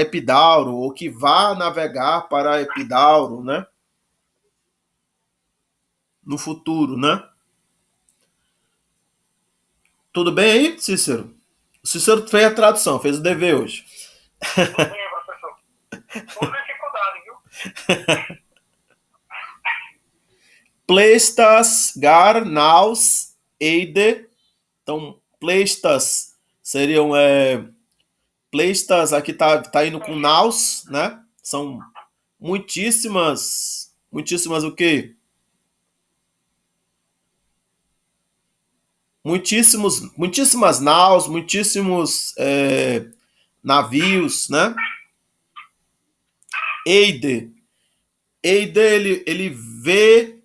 Epidauro, ou que vá navegar para Epidauro, né, no futuro, né? Tudo bem aí, Cícero? O Cícero fez a tradução, fez o dever hoje. Tudo bem, professor. Com dificuldade, viu? Pleistas, gar, naus, eide. Então, pleistas seriam pleistas, aqui tá indo com naus, né? São muitíssimas o quê? Muitíssimas naus, muitíssimos navios, né? Eide. Eide, ele vê,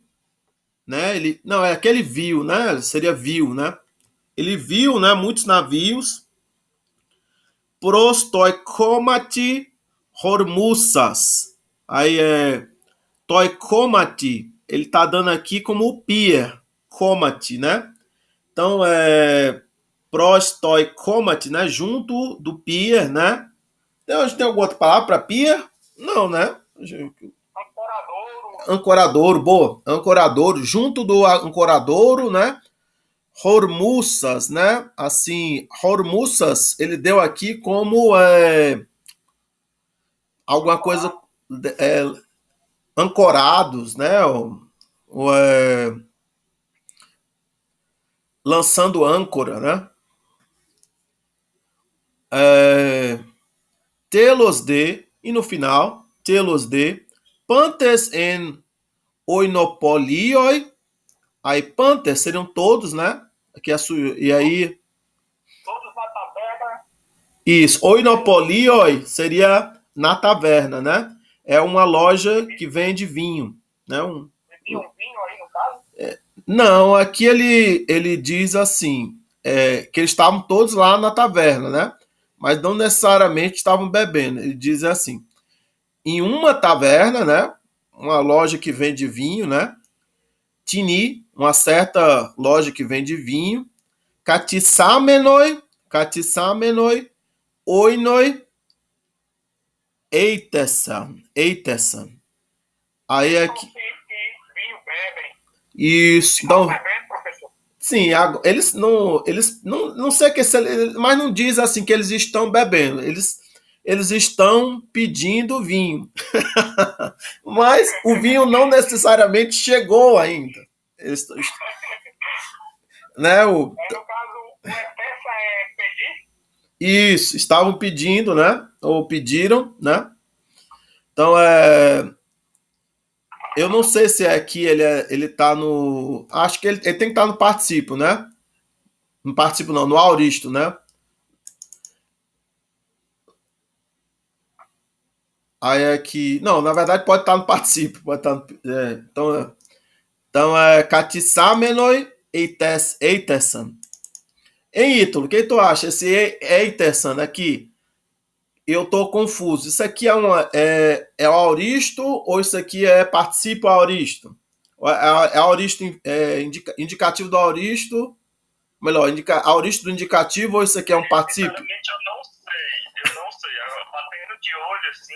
né? Ele, não, é aquele viu, né? Seria viu, né? Ele viu, né? Muitos navios. Prostoikomati hormussas. Aí toikomati, ele tá dando aqui como o pier, komati, né? Então prostoikomati, né? Junto do pier, né? Tem alguma outra palavra para pier? Não, né? Ancoradouro. Ancoradouro, boa. Ancoradouro, junto do ancoradouro, né? Hormussas, né? Assim, hormussas, ele deu aqui como alguma coisa ancorados, né? Lançando âncora, né? Telos de, e no final, telos de, pantes en oinopolioi, aí pantes seriam todos, né? Aqui e aí, Todos na taberna. isso, oinopolioi seria na taverna, né? É uma loja que vende vinho, né? Bebia um vinho aí, no caso? Não, aqui ele diz assim, que eles estavam todos lá na taverna, né? Mas não necessariamente estavam bebendo. Ele diz assim, em uma taverna, né? Uma loja que vende vinho, né? Tini, uma certa loja que vende vinho. Katissamenoi, oinoi, eitesan. Aí é que... Que vinho bebem. Isso, Estão então... bebendo, professor? Sim, eles não sei que mas não diz assim que eles estão bebendo. Eles estão pedindo vinho. Mas o vinho não necessariamente chegou ainda. Eles, né, No caso, o Efessa é pedir? isso, estavam pedindo, né? Ou pediram, né? Então eu não sei se aqui ele tá no, acho que ele tem que estar no participo, né? No participo não, no auristo, né? Aí é que. Não, na verdade pode estar no participo. Pode estar no, então é Katissamenoi Eitesan. Em Ítalo, o que tu acha? Esse Eitesan aqui, eu tô confuso. Isso aqui é o auristo ou isso aqui é participo auristo? É auristo indicativo do auristo? Melhor, auristo do indicativo ou isso aqui é um participo? Sinceramente, eu não sei. Batendo de olho, assim,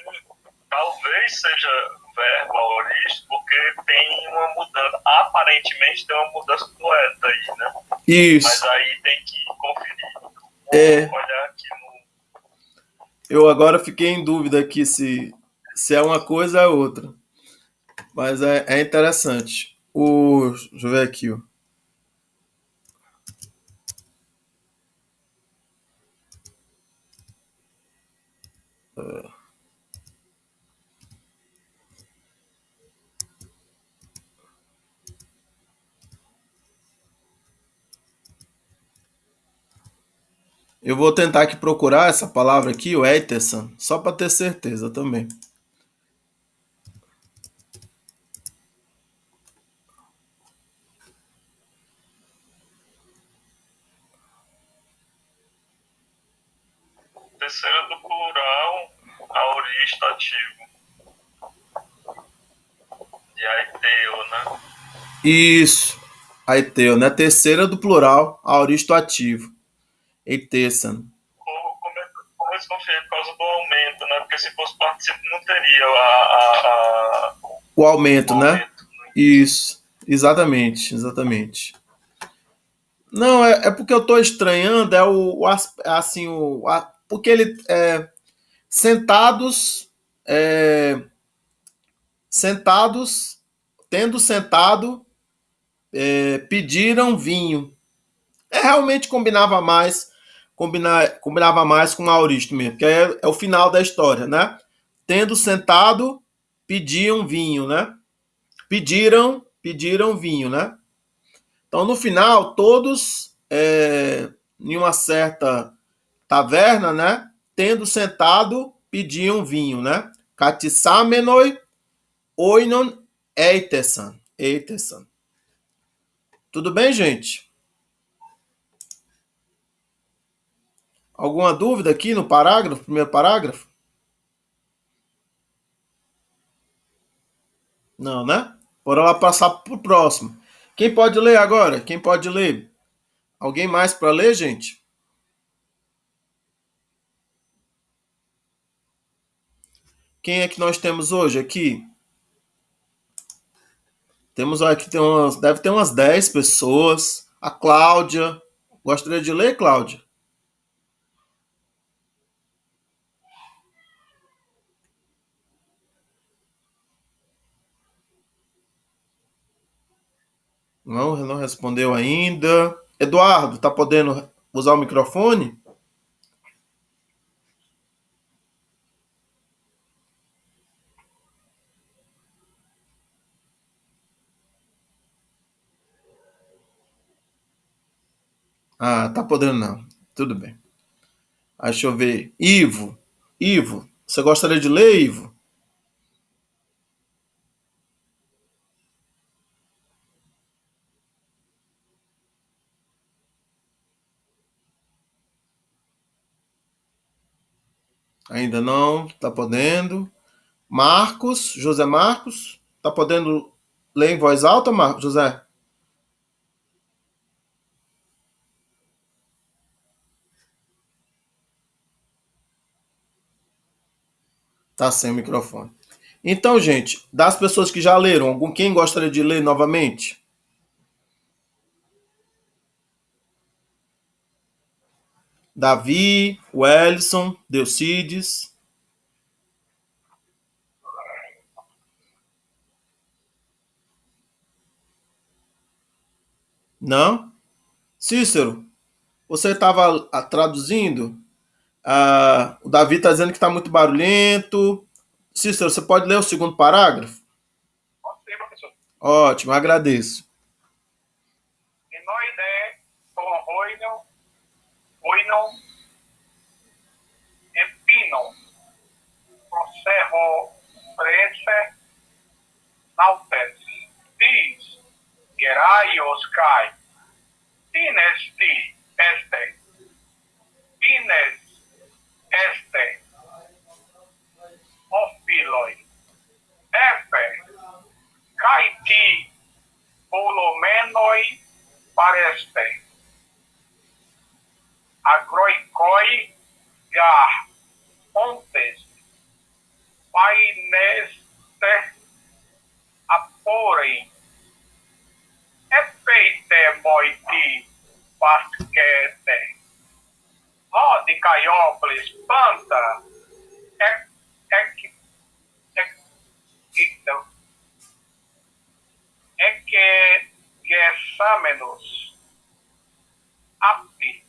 talvez seja verbo aorista, porque tem uma mudança, aparentemente tem uma mudança poeta aí, né? Isso. Mas aí tem que conferir. Vou olhar aqui no... Eu agora fiquei em dúvida aqui se é uma coisa ou outra. Mas é interessante. Deixa eu ver aqui. Ó. Eu vou tentar aqui procurar essa palavra aqui, o Eiterson, só para ter certeza também. terceira do plural, aoristo ativo. De aiteu, né? Isso. Aiteu, né? Terceira do plural, aoristo ativo. Eitesan. Como eu desconfiei por causa do aumento, né? Porque se fosse participo não teria O aumento, o né? aumento. Isso. Exatamente. Não, é porque eu tô estranhando, assim, porque ele sentados, é, sentados, tendo sentado, pediram vinho. Realmente combinava mais com o Auristo mesmo, porque é o final da história, né? Tendo sentado, pediam vinho, né? Pediram vinho, né? Então, no final, todos, em uma certa taverna, né? Tendo sentado, pediam vinho, né? Katisamenoi oinon eitesan. Tudo bem, gente? Alguma dúvida aqui no parágrafo, primeiro parágrafo? Não, né? Bora lá passar pro próximo. Quem pode ler agora? Quem pode ler? Alguém mais para ler, gente? Quem é que nós temos hoje aqui? Temos aqui, deve ter umas 10 pessoas. A Cláudia. Gostaria de ler, Cláudia? Não respondeu ainda. Eduardo, tá podendo usar o microfone? Ah, tá podendo não. Tudo bem. Deixa eu ver. Ivo, você gostaria de ler, Ivo? Ainda não, tá podendo. Marcos, José Marcos, tá podendo ler em voz alta, Marcos, José? Tá sem o microfone. Então, gente, das pessoas que já leram, quem gostaria de ler novamente? Davi, Wellison, Delcides. Não? Cícero, você estava traduzindo? O Davi está dizendo que está muito barulhento. Cícero, você pode ler o segundo parágrafo? Pode ser, professor. Ótimo, agradeço. Enoide, com oinon, empino, procerro, prece, nautes, tis, geraios kai, tines ti, tines este, ophiloi, efe, kai ti, polomenoi, pareste, agroikoi, gar, ontes, paineste, aporem, epeite moiti, pasquete, rode caiópolis, planta, examenos, api,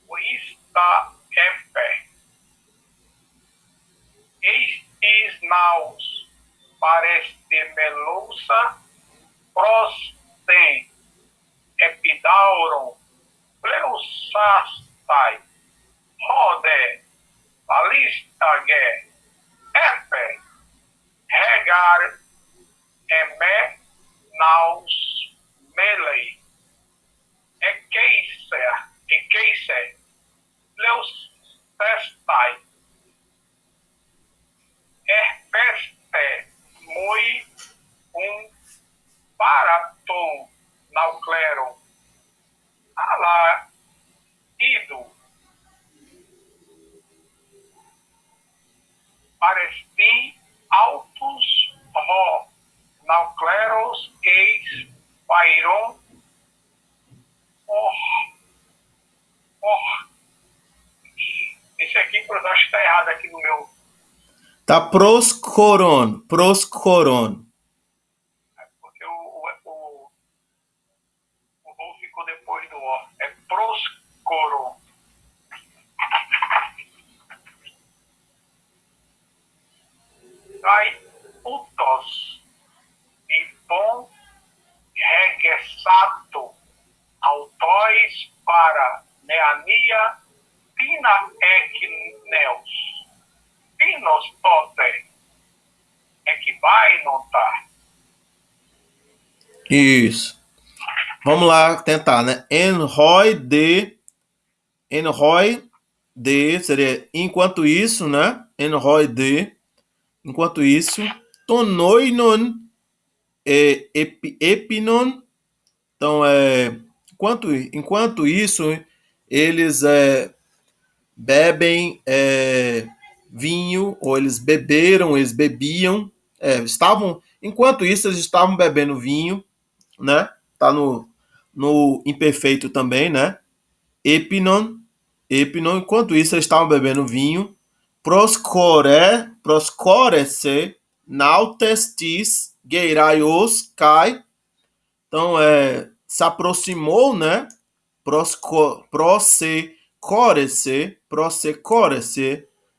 uista, efe, estis naus, pareste melusa, prosten, epidauron, pleusastai, rode, balistage, efe, regar, eme, naus, melei, ekeise, leus, paraton naucleron ala ido paresti altus ro naucleros eis pairon esse aqui, por exemplo, acho que está errado aqui no meu. Tá proscoron. Porque o O ficou depois do O. É proscoron. Aí, utos. Então, regressato autóis para neania pina neus. Pinos tote. Equibai nota. Isso. Vamos lá tentar, né? Enroi de seria enquanto isso, né? Enroi de enquanto isso, tonoinon epinon. Então, enquanto isso, eles bebem vinho, ou eles bebiam, enquanto isso, eles estavam bebendo vinho, né? Tá no imperfeito também, né? Epinon, enquanto isso, eles estavam bebendo vinho, proscorese, nautestis, geiraios, kai. Então, se aproximou, né? Prosecorese,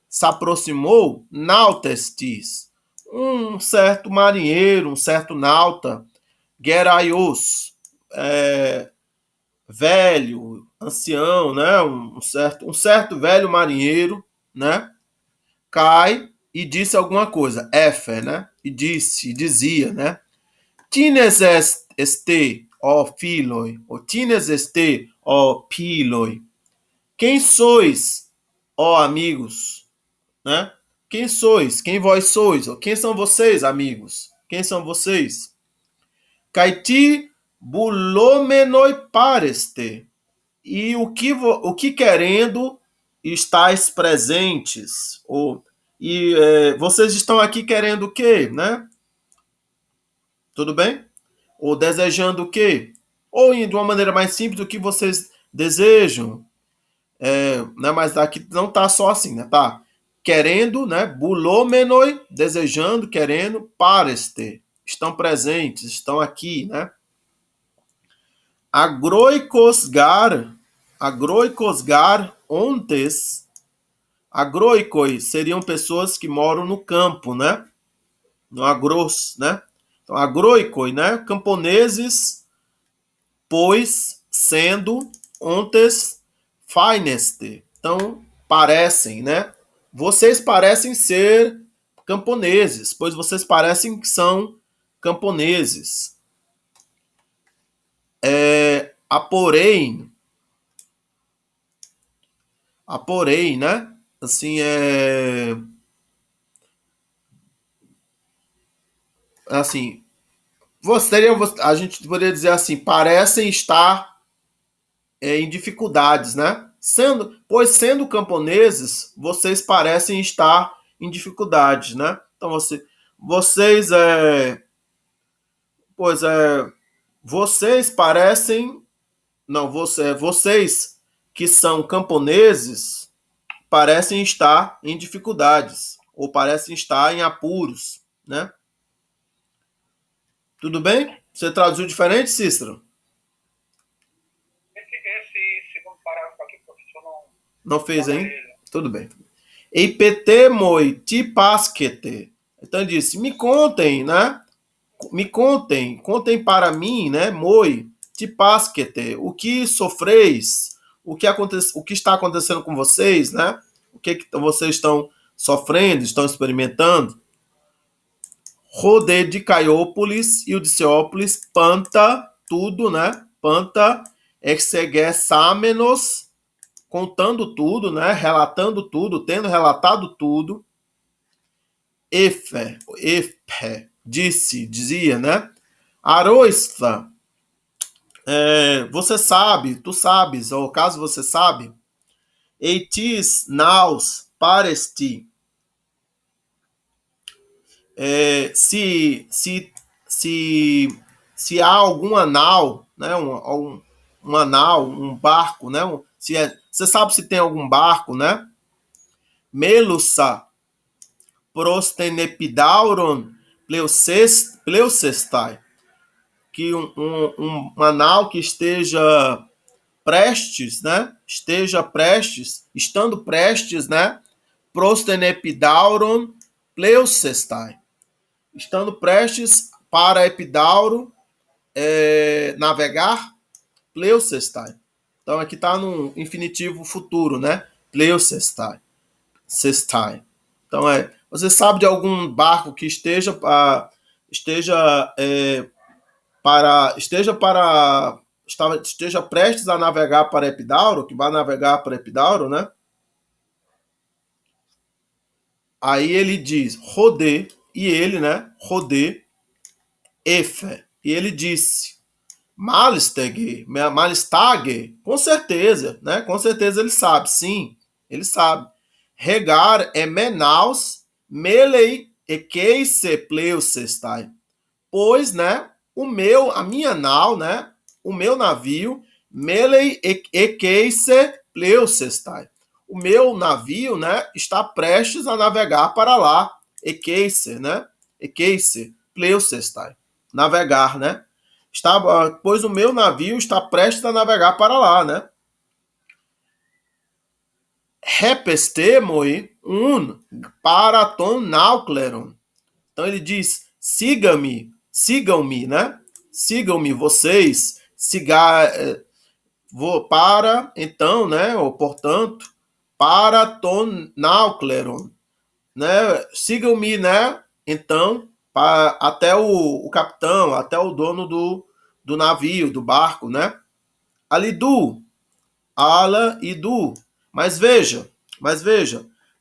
se aproximou, nautestis, um certo marinheiro, um certo nauta, geraios, velho, ancião, né? Um certo velho marinheiro, né? Cai e disse alguma coisa, né? E dizia, né? Tines este, ó filoi, ou tines este, ó piloi. Quem sois, ó amigos, né? Quem sois? Quem vós sois? Ou quem são vocês, amigos? Quem são vocês? Caiti bulomenoi pareste. E o que querendo estáis presentes? Vocês estão aqui querendo o quê, né? Tudo bem? Ou desejando o quê? Ou de uma maneira mais simples, o que vocês desejam. Né? Mas aqui não tá só assim, né? Tá querendo, né? Bulomenoi, desejando, querendo, pareste. Estão presentes, estão aqui, né? Agroicosgar ontes. Agroicoi seriam pessoas que moram no campo, né? No agros, né? Então, agroicoi, né? Camponeses, pois sendo ontes faineste. Então, parecem, né? Vocês parecem ser camponeses, pois vocês parecem que são camponeses. Aporém, né? Assim, assim, a gente poderia dizer assim, parecem estar em dificuldades, né? Pois sendo camponeses, vocês parecem estar em dificuldades, né? Então vocês vocês parecem, não, vocês que são camponeses parecem estar em dificuldades ou parecem estar em apuros, né? Tudo bem? Você traduziu diferente, Cícero? Esse segundo parágrafo aqui, professor, não fez ainda? Tudo bem. Eipetemoi tipasquete. Então ele disse, me contem, né? Contem para mim, né? Moi tipasquete. O que sofreis? O que está acontecendo com vocês, né? O que vocês estão sofrendo, estão experimentando? Rodê de Caiópolis e o de Ceópolis, panta, tudo, né? Panta, exegesamenos, contando tudo, né? Relatando tudo, tendo relatado tudo. Efe, dizia, né? Aroista, você sabe, tu sabes, ou caso você sabe, eitis naus paresti, se há alguma nau, né, uma nau, um barco, né, você sabe se tem algum barco, né, melusa prostenepidauron pleusestai, que uma nau que esteja prestes, né, estando prestes, né, prostenepidauron pleusestai, estando prestes para Epidauro navegar, pleusestai. Então aqui está no infinitivo futuro, né? Pleusestai. Sestai. Então você sabe de algum barco que esteja prestes a navegar para Epidauro, que vai navegar para Epidauro, né? Aí ele diz, rodê, e ele, né? Rodê, Efe. E ele disse, Malistag, com certeza, né? Com certeza ele sabe, sim, ele sabe. Regar é menaus, melei ekeise pleusestai. Pois, né? A minha nau, né? O meu navio, melei ekeise pleusestai. O meu navio, né? Está prestes a navegar para lá, ekeise, né? Ekeise pleusestai. Navegar, né? Pois o meu navio está prestes a navegar para lá, né? Repestemoi paraton naukleron. Então ele diz, sigam-me, né? Sigam-me vocês, então, né? Ou portanto, paraton naukleron, né? Sigam-me, né? Então, até o capitão, até o dono do navio, do barco, né? Alidu, ala e du. Mas veja,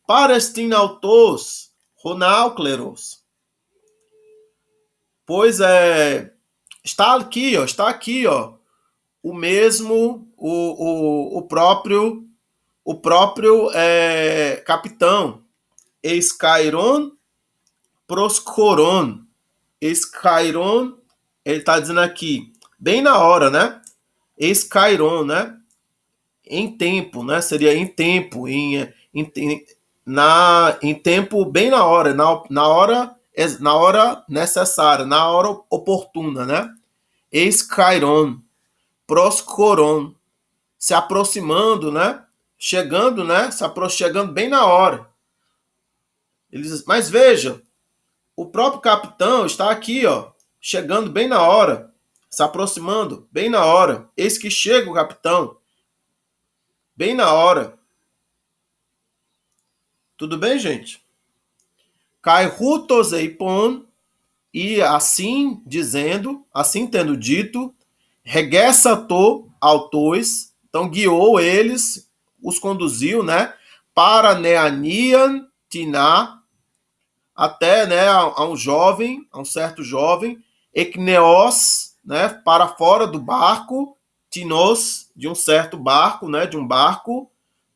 parestinautos, ronaucleros. Pois está aqui, ó, o mesmo, o próprio capitão, Escairon proscoron. Escairon, ele está dizendo aqui, bem na hora, né? Escairon, né? Em tempo, né? Seria em tempo, em tempo, bem na hora, na hora necessária, na hora oportuna, né? Escairon, proscoron, se aproximando, né? Chegando, né? Chegando bem na hora. Ele diz, mas veja, o próprio capitão está aqui, ó, chegando bem na hora, se aproximando bem na hora. Eis que chega o capitão, bem na hora. Tudo bem, gente? Kai rutoseipon, e assim dizendo, assim tendo dito, regressatou autois, então guiou eles, os conduziu, né, para Neanian Tiná, até, né, a um certo jovem, Ekneos, né, para fora do barco, Tinos, de um certo barco, né, de um barco,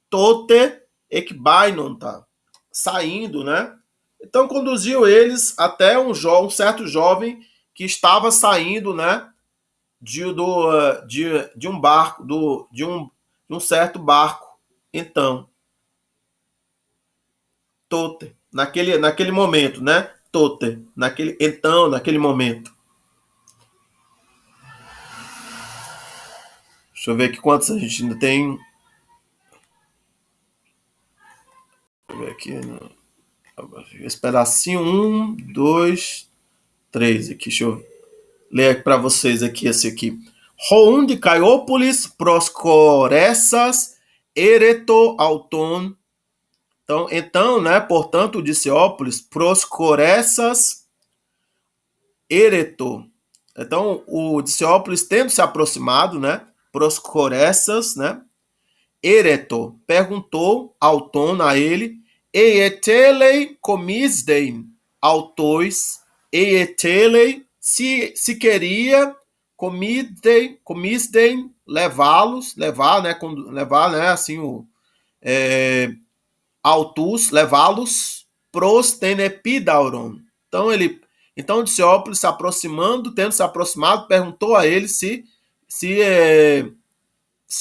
Tote Ekbainonta, saindo, né? Então conduziu eles até um certo jovem que estava saindo, né, de um barco, de um certo barco. Então, Tote, naquele momento, né? Tote, naquele momento. Deixa eu ver aqui quantos a gente ainda tem. Deixa eu ver aqui. Esse pedacinho, 1, 2, 3 aqui. Deixa eu ler para vocês aqui esse aqui. Roun de Caiópolis, proscoressas, ereto auton. Então, né, portanto, o Diciópolis, proscoressas, ereto. Então, o Diciópolis tendo se aproximado, né, proscoressas, né, ereto, perguntou auton a ele, eetelei comisdein autois, eetele, se queria, comissem, levar, né, assim, autus, levá-los, pros tenepidauron. Então Diciópolis, se aproximando, tendo se aproximado, perguntou a ele se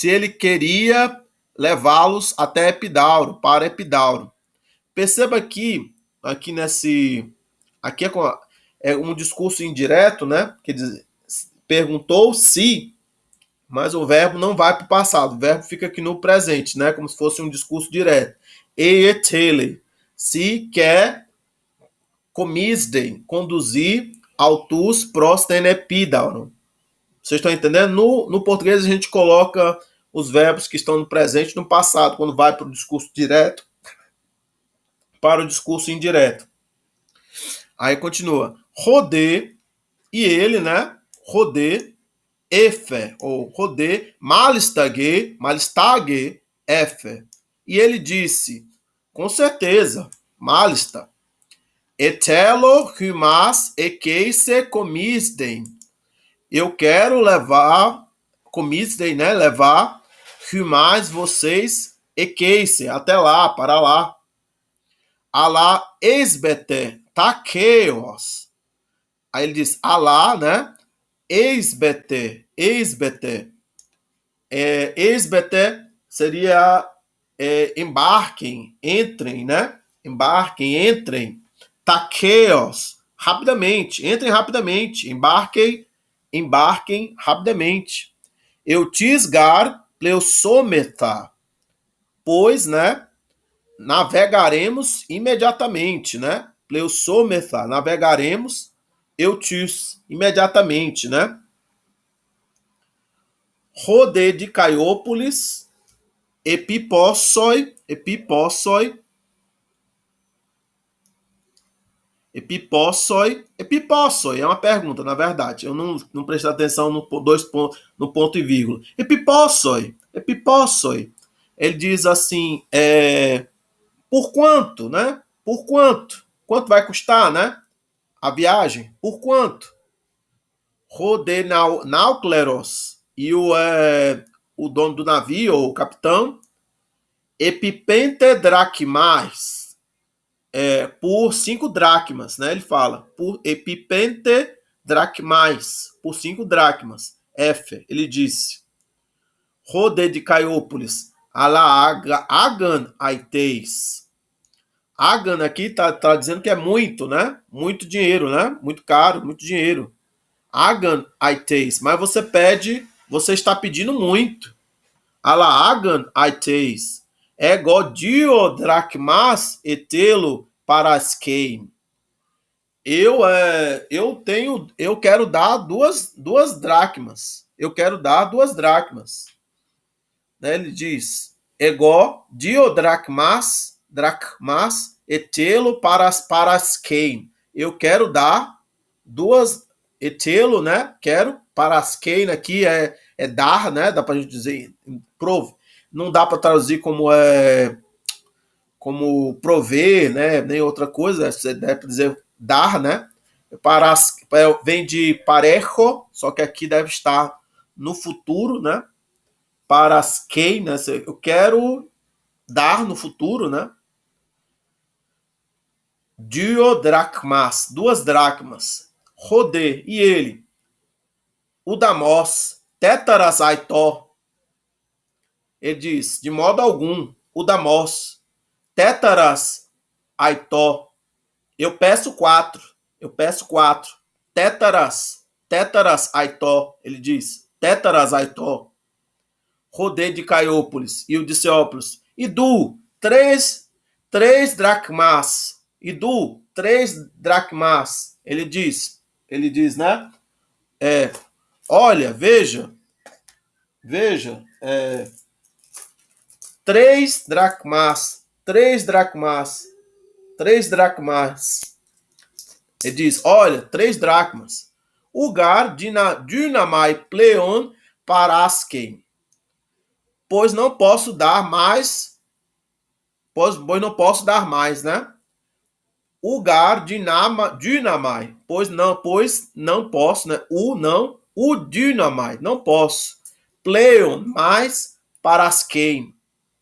ele queria levá-los até Epidauro, para Epidauro. Perceba aqui é um discurso indireto, né? Quer dizer, perguntou se, mas o verbo não vai para o passado, o verbo fica aqui no presente, né? Como se fosse um discurso direto. Eetele, se quer conduzir autus pros tenepidauron. Vocês estão entendendo? No português a gente coloca os verbos que estão no presente e no passado, quando vai para o discurso direto, para o discurso indireto. Aí continua. Rodê, e ele, né? Rodê, efe, ou rodê, malistage, efe. E ele disse, com certeza, malista, etelo humas ekeise comisden. Eu quero levar, comisden, né? Levar humas vocês ekeise, até lá, para lá. Alá esbete, taqueos. Aí ele diz, alá, né? Esbete. Esbete seria embarquem, entrem, né? Entrem. Taqueos, rapidamente, entrem rapidamente. Embarquem rapidamente. Eutisgar pleusometa, pois, né? Navegaremos imediatamente, né? Pleusometa, navegaremos, eutis, imediatamente, né? Rodê de Caiópolis, epipossoi, é uma pergunta, na verdade. Eu não prestei atenção no ponto e vírgula. Epipossoi. Ele diz assim, por quanto, né? Por quanto? Quanto vai custar, né? A viagem? Por quanto? Rodê Naucleros e o dono do navio, ou o capitão, epipente dracmais, por 5 dracmas, né? Ele fala, por epipente dracmais, por 5 dracmas. F, ele disse. Rodê de Caiópolis, agan aiteis. Agan aqui tá dizendo que é muito, né? Muito dinheiro, né? Muito caro, muito dinheiro. Agan aiteis, mas você está pedindo muito. Agan aiteis. Ego dracmas etelo paraskein. Eu quero dar duas dracmas. Eu quero dar 2 dracmas. Né? Ele diz, ego dracmas etelo paraskein. Eu quero dar 2 etelo, né? Quero paraskein aqui é dar, né? Dá pra gente dizer prove. Não dá para traduzir como prover, né? Nem outra coisa. Você deve dizer dar, né? Vem de parejo, só que aqui deve estar no futuro, né? Parasquei, né? Eu quero dar no futuro, né? Duodracmas, 2 dracmas. Rodê, e ele? O Damos, tétaras aitó. Ele diz, de modo algum, o Damos, tétaras aitó. Eu peço 4. Tétaras aitó. Ele diz, tétaras aitó. Rodê de Caiópolis e o Diciópolis. Idu, 3 dracmas. Idu, 3 dracmas. Ele diz, né? Olha, veja, 3 dracmas. Ele diz, olha, 3 dracmas. Ugar dynamai pleon parasken. Pois não posso dar mais, né? Ugar dynamai, pois não posso, né? O dynamite, não posso. Pleon, mais paraskein,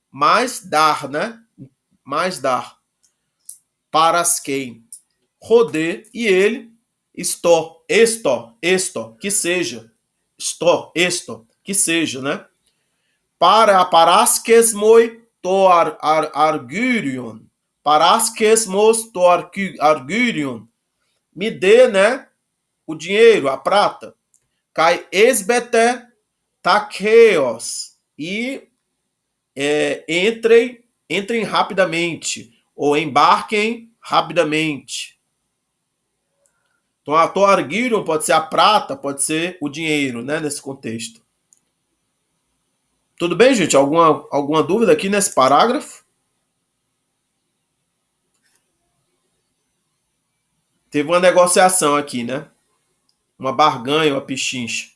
mais dar, né? Mais dar. Paraskein. Rodê, e ele, esto, que seja. Esto, que seja, né? Paraskesmoi to argurion. Paraskesmos to argurion. Me dê, né? O dinheiro, a prata. Kai esbete takeos. E entrem rapidamente. Ou embarquem rapidamente. Então, a toarguirion pode ser a prata, pode ser o dinheiro, né? Nesse contexto. Tudo bem, gente? Alguma dúvida aqui nesse parágrafo? Teve uma negociação aqui, né? Uma barganha, uma pichincha.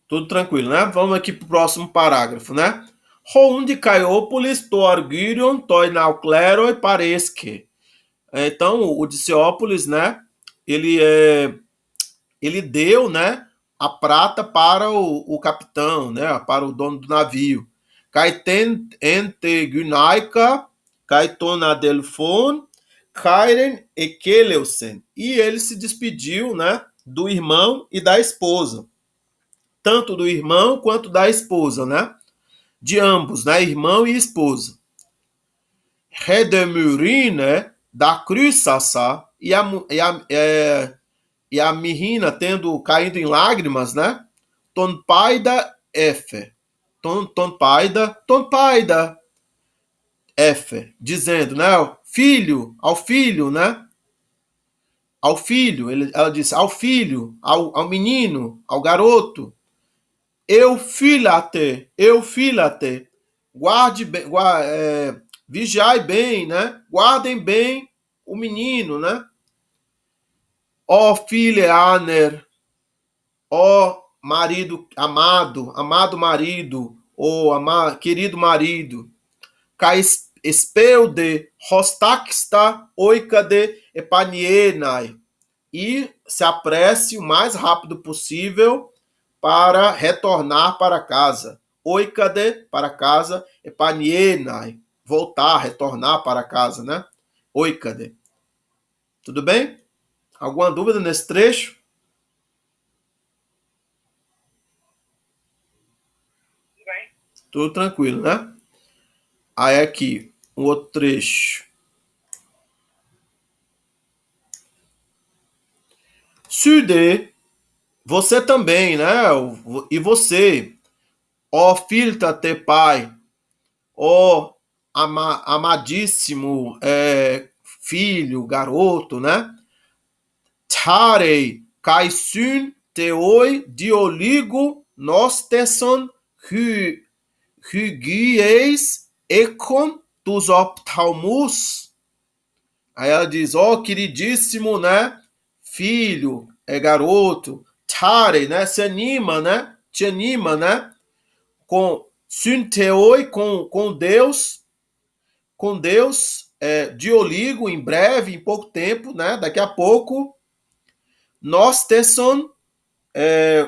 Tudo tranquilo, né? Vamos aqui para o próximo parágrafo, né? Round Caiópolis, to argurion, toi naucleroi paresque. Então, o Diciópolis, né? Ele deu, né? A prata para o capitão, né? Para o dono do navio. Caeten ente Gunaica, Caetona Delfon, Kairen e Keleusen. E ele se despediu, né? Do irmão e da esposa. Tanto do irmão quanto da esposa, né? De ambos, né? Irmão e esposa. Redemurine da Cruzassa e a menina caindo em lágrimas, né? Tonpaida F. Tonpaida F. Dizendo, né? Ao filho, né? Ao filho, ela disse, ao filho, ao menino, ao garoto. Eu filate, vigiai bem, né? Guardem bem o menino, né? Ó fileaner, ó marido amado marido, ou querido marido, ca espeude rostaxta oicade epanienai, e se apresse o mais rápido possível para retornar para casa. Oikade, para casa, epanienai, voltar, retornar para casa, né? Oikade. Tudo bem? Alguma dúvida nesse trecho? Tudo bem. Tudo tranquilo, né? Aí aqui, um outro trecho. Sude, você também, né? E você, ó filta te pai, ó amadíssimo filho, garoto, né? Tarei kaisun teoi dioligo nosteson hygieis ekon dos optalmus. Aí ela diz, ó queridíssimo, né? Filho, garoto, Tarei, né? Se anima, né? Te anima, né? Com synteoi, com Deus, dioligo, em breve, em pouco tempo, né? Daqui a pouco, Nosteson,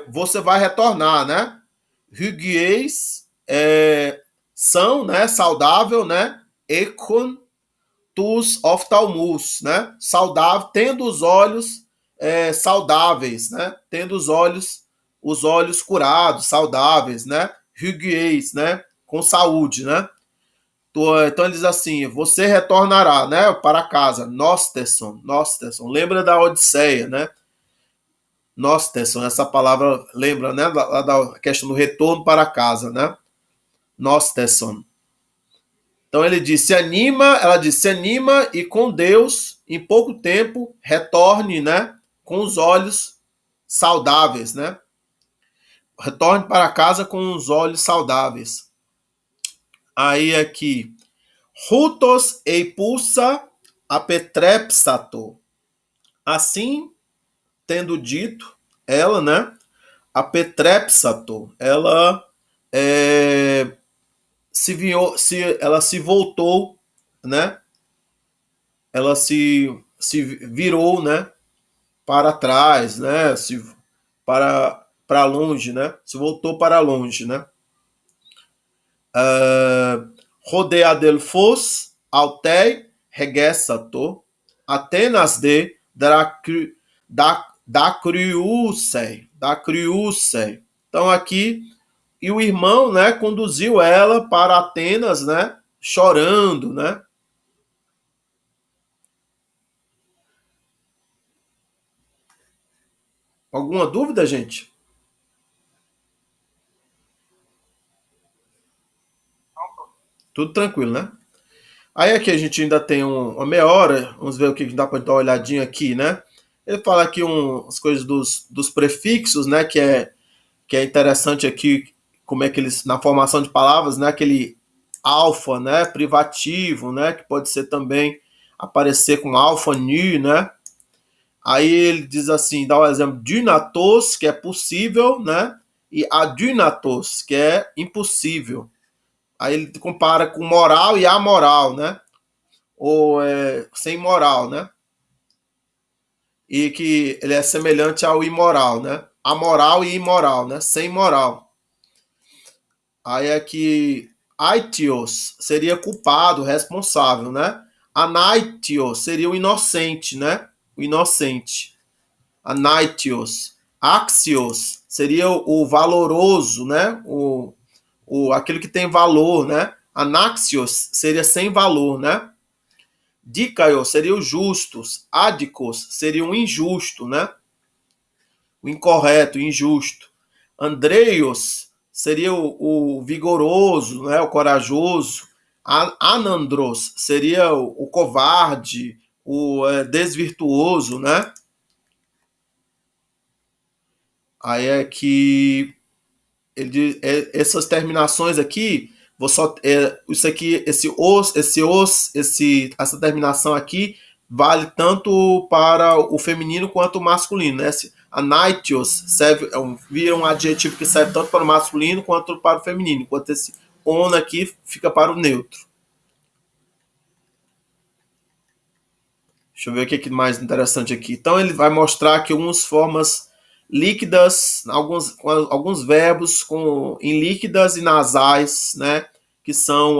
você vai retornar, né? Hygieis, são, né? Saudável, né? Ekon tus oftalmus, né? Saudável, tendo os olhos saudáveis, né? Tendo os olhos curados, saudáveis, né? Hygieis, né? Com saúde, né? Então ele diz assim, você retornará, né? Para casa, Nosteson. Lembra da Odisseia, né? Nosteson, essa palavra lembra, né? Da questão do retorno para casa, né? Nosteson. Então ele diz, ela diz, se anima e com Deus, em pouco tempo, retorne, né? Com os olhos saudáveis, né? Retorne para casa com os olhos saudáveis. Aí aqui, Rutos eipulsa apetrepsato. Assim, tendo dito, ela, né? Apetrepsato, ela ela se voltou, né? Ela se virou, né? Para trás, né? Para longe, né? Se voltou para longe, né? Rodeadelphos autei regessato Atenas de Dacriusei. Então aqui, e o irmão, né, conduziu ela para Atenas, né, chorando, né? Alguma dúvida, gente? Tudo tranquilo, né? Aí aqui a gente ainda tem uma meia hora, vamos ver o que dá para dar uma olhadinha aqui, né? Ele fala aqui as coisas dos prefixos, né? Que é interessante aqui, como é que eles, na formação de palavras, né? Aquele alfa, né? Privativo, né? Que pode ser também aparecer com alfa nu, né? Aí ele diz assim, dá o exemplo dynatos, que é possível, né? E adynatos, que é impossível. Aí ele compara com moral e amoral, né? Ou sem moral, né? E que ele é semelhante ao imoral, né? Amoral e imoral, né? Sem moral. Aí aqui, aitios seria culpado, responsável, né? Anaitios seria o inocente, né? O inocente. Anaitios. Axios seria o valoroso, né? Aquele que tem valor, né? Anaxios seria sem valor, né? Dikaios seria os justos, ádicos seria o injusto, né? O incorreto, o injusto. Andreios seria o vigoroso, né? O corajoso. Anandros seria o covarde, o desvirtuoso, né? Aí é que essas terminações aqui, isso aqui, essa terminação aqui vale tanto para o feminino quanto o masculino, né? Anaitios vira um adjetivo que serve tanto para o masculino quanto para o feminino, enquanto esse on aqui fica para o neutro. Deixa eu ver o que é mais interessante aqui. Então ele vai mostrar aqui algumas formas líquidas, alguns verbos em líquidas e nasais, né, que são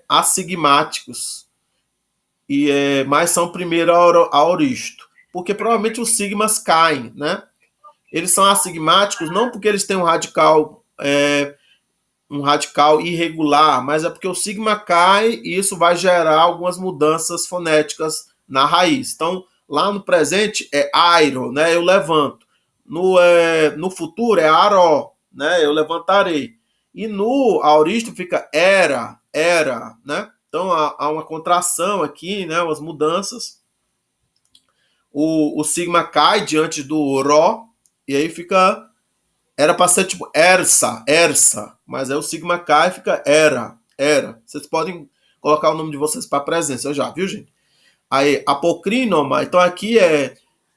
assigmáticos, mas são primeiro aoristo, porque provavelmente os sigmas caem, né? Eles são assigmáticos não porque eles têm um radical irregular, mas é porque o sigma cai e isso vai gerar algumas mudanças fonéticas na raiz. Então, lá no presente é airo, né? Eu levanto. No futuro é aró, né? Eu levantarei. E no aoristo fica era, né? Então há uma contração aqui, né? Umas mudanças. O sigma cai diante do ró e aí fica. Era para ser tipo ersa, mas aí o sigma cai e fica era. Vocês podem colocar o nome de vocês para presença, já, viu, gente? Aí, apocrinoma, então aqui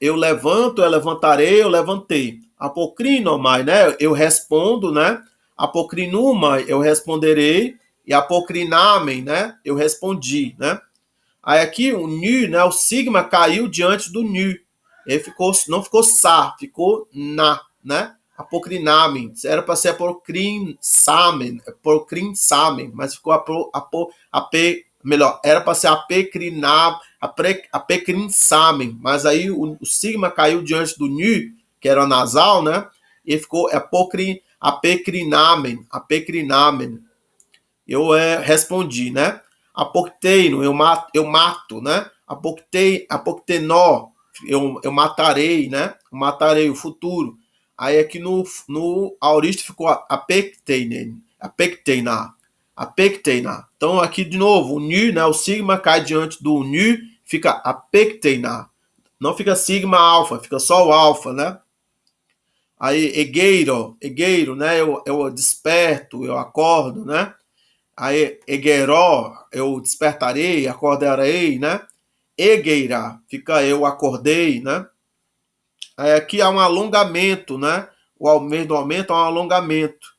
eu levanto, eu levantarei, eu levantei. Apocrinoma, né? Eu respondo, né? Apocrinuma, eu responderei. E apocrinamen, né? Eu respondi, né? Aí aqui o nu, né? O sigma caiu diante do nu. Ele não ficou sa, ficou na, né? Apocrinamen. Era para ser apocrinsamen, mas ficou melhor, era para ser apecrinsamen, mas aí o sigma caiu diante do nu, que era nasal, né? E ficou apecrinamen. Eu respondi, né? Apocteino, eu mato, né? Apoctenó, eu matarei, né? Eu matarei o futuro. Aí aqui no aoristo ficou apecteina. Então aqui de novo, o nu, né? O sigma cai diante do nu, fica apecteina. Não fica sigma alfa, fica só o alfa, né? Aí egeiro, né? Eu desperto, eu acordo, né? Aí egeiró, eu despertarei, acordarei, né? Egeira, fica eu acordei, né? Aí aqui há um alongamento, né? Do aumento há um alongamento.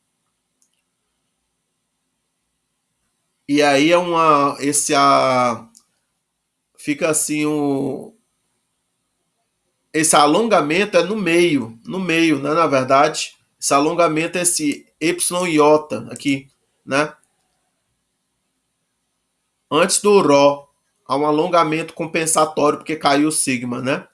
E aí fica assim esse alongamento é no meio, né, na verdade. Esse alongamento é esse epsilon iota aqui, né? Antes do rho, há um alongamento compensatório porque caiu o sigma, né?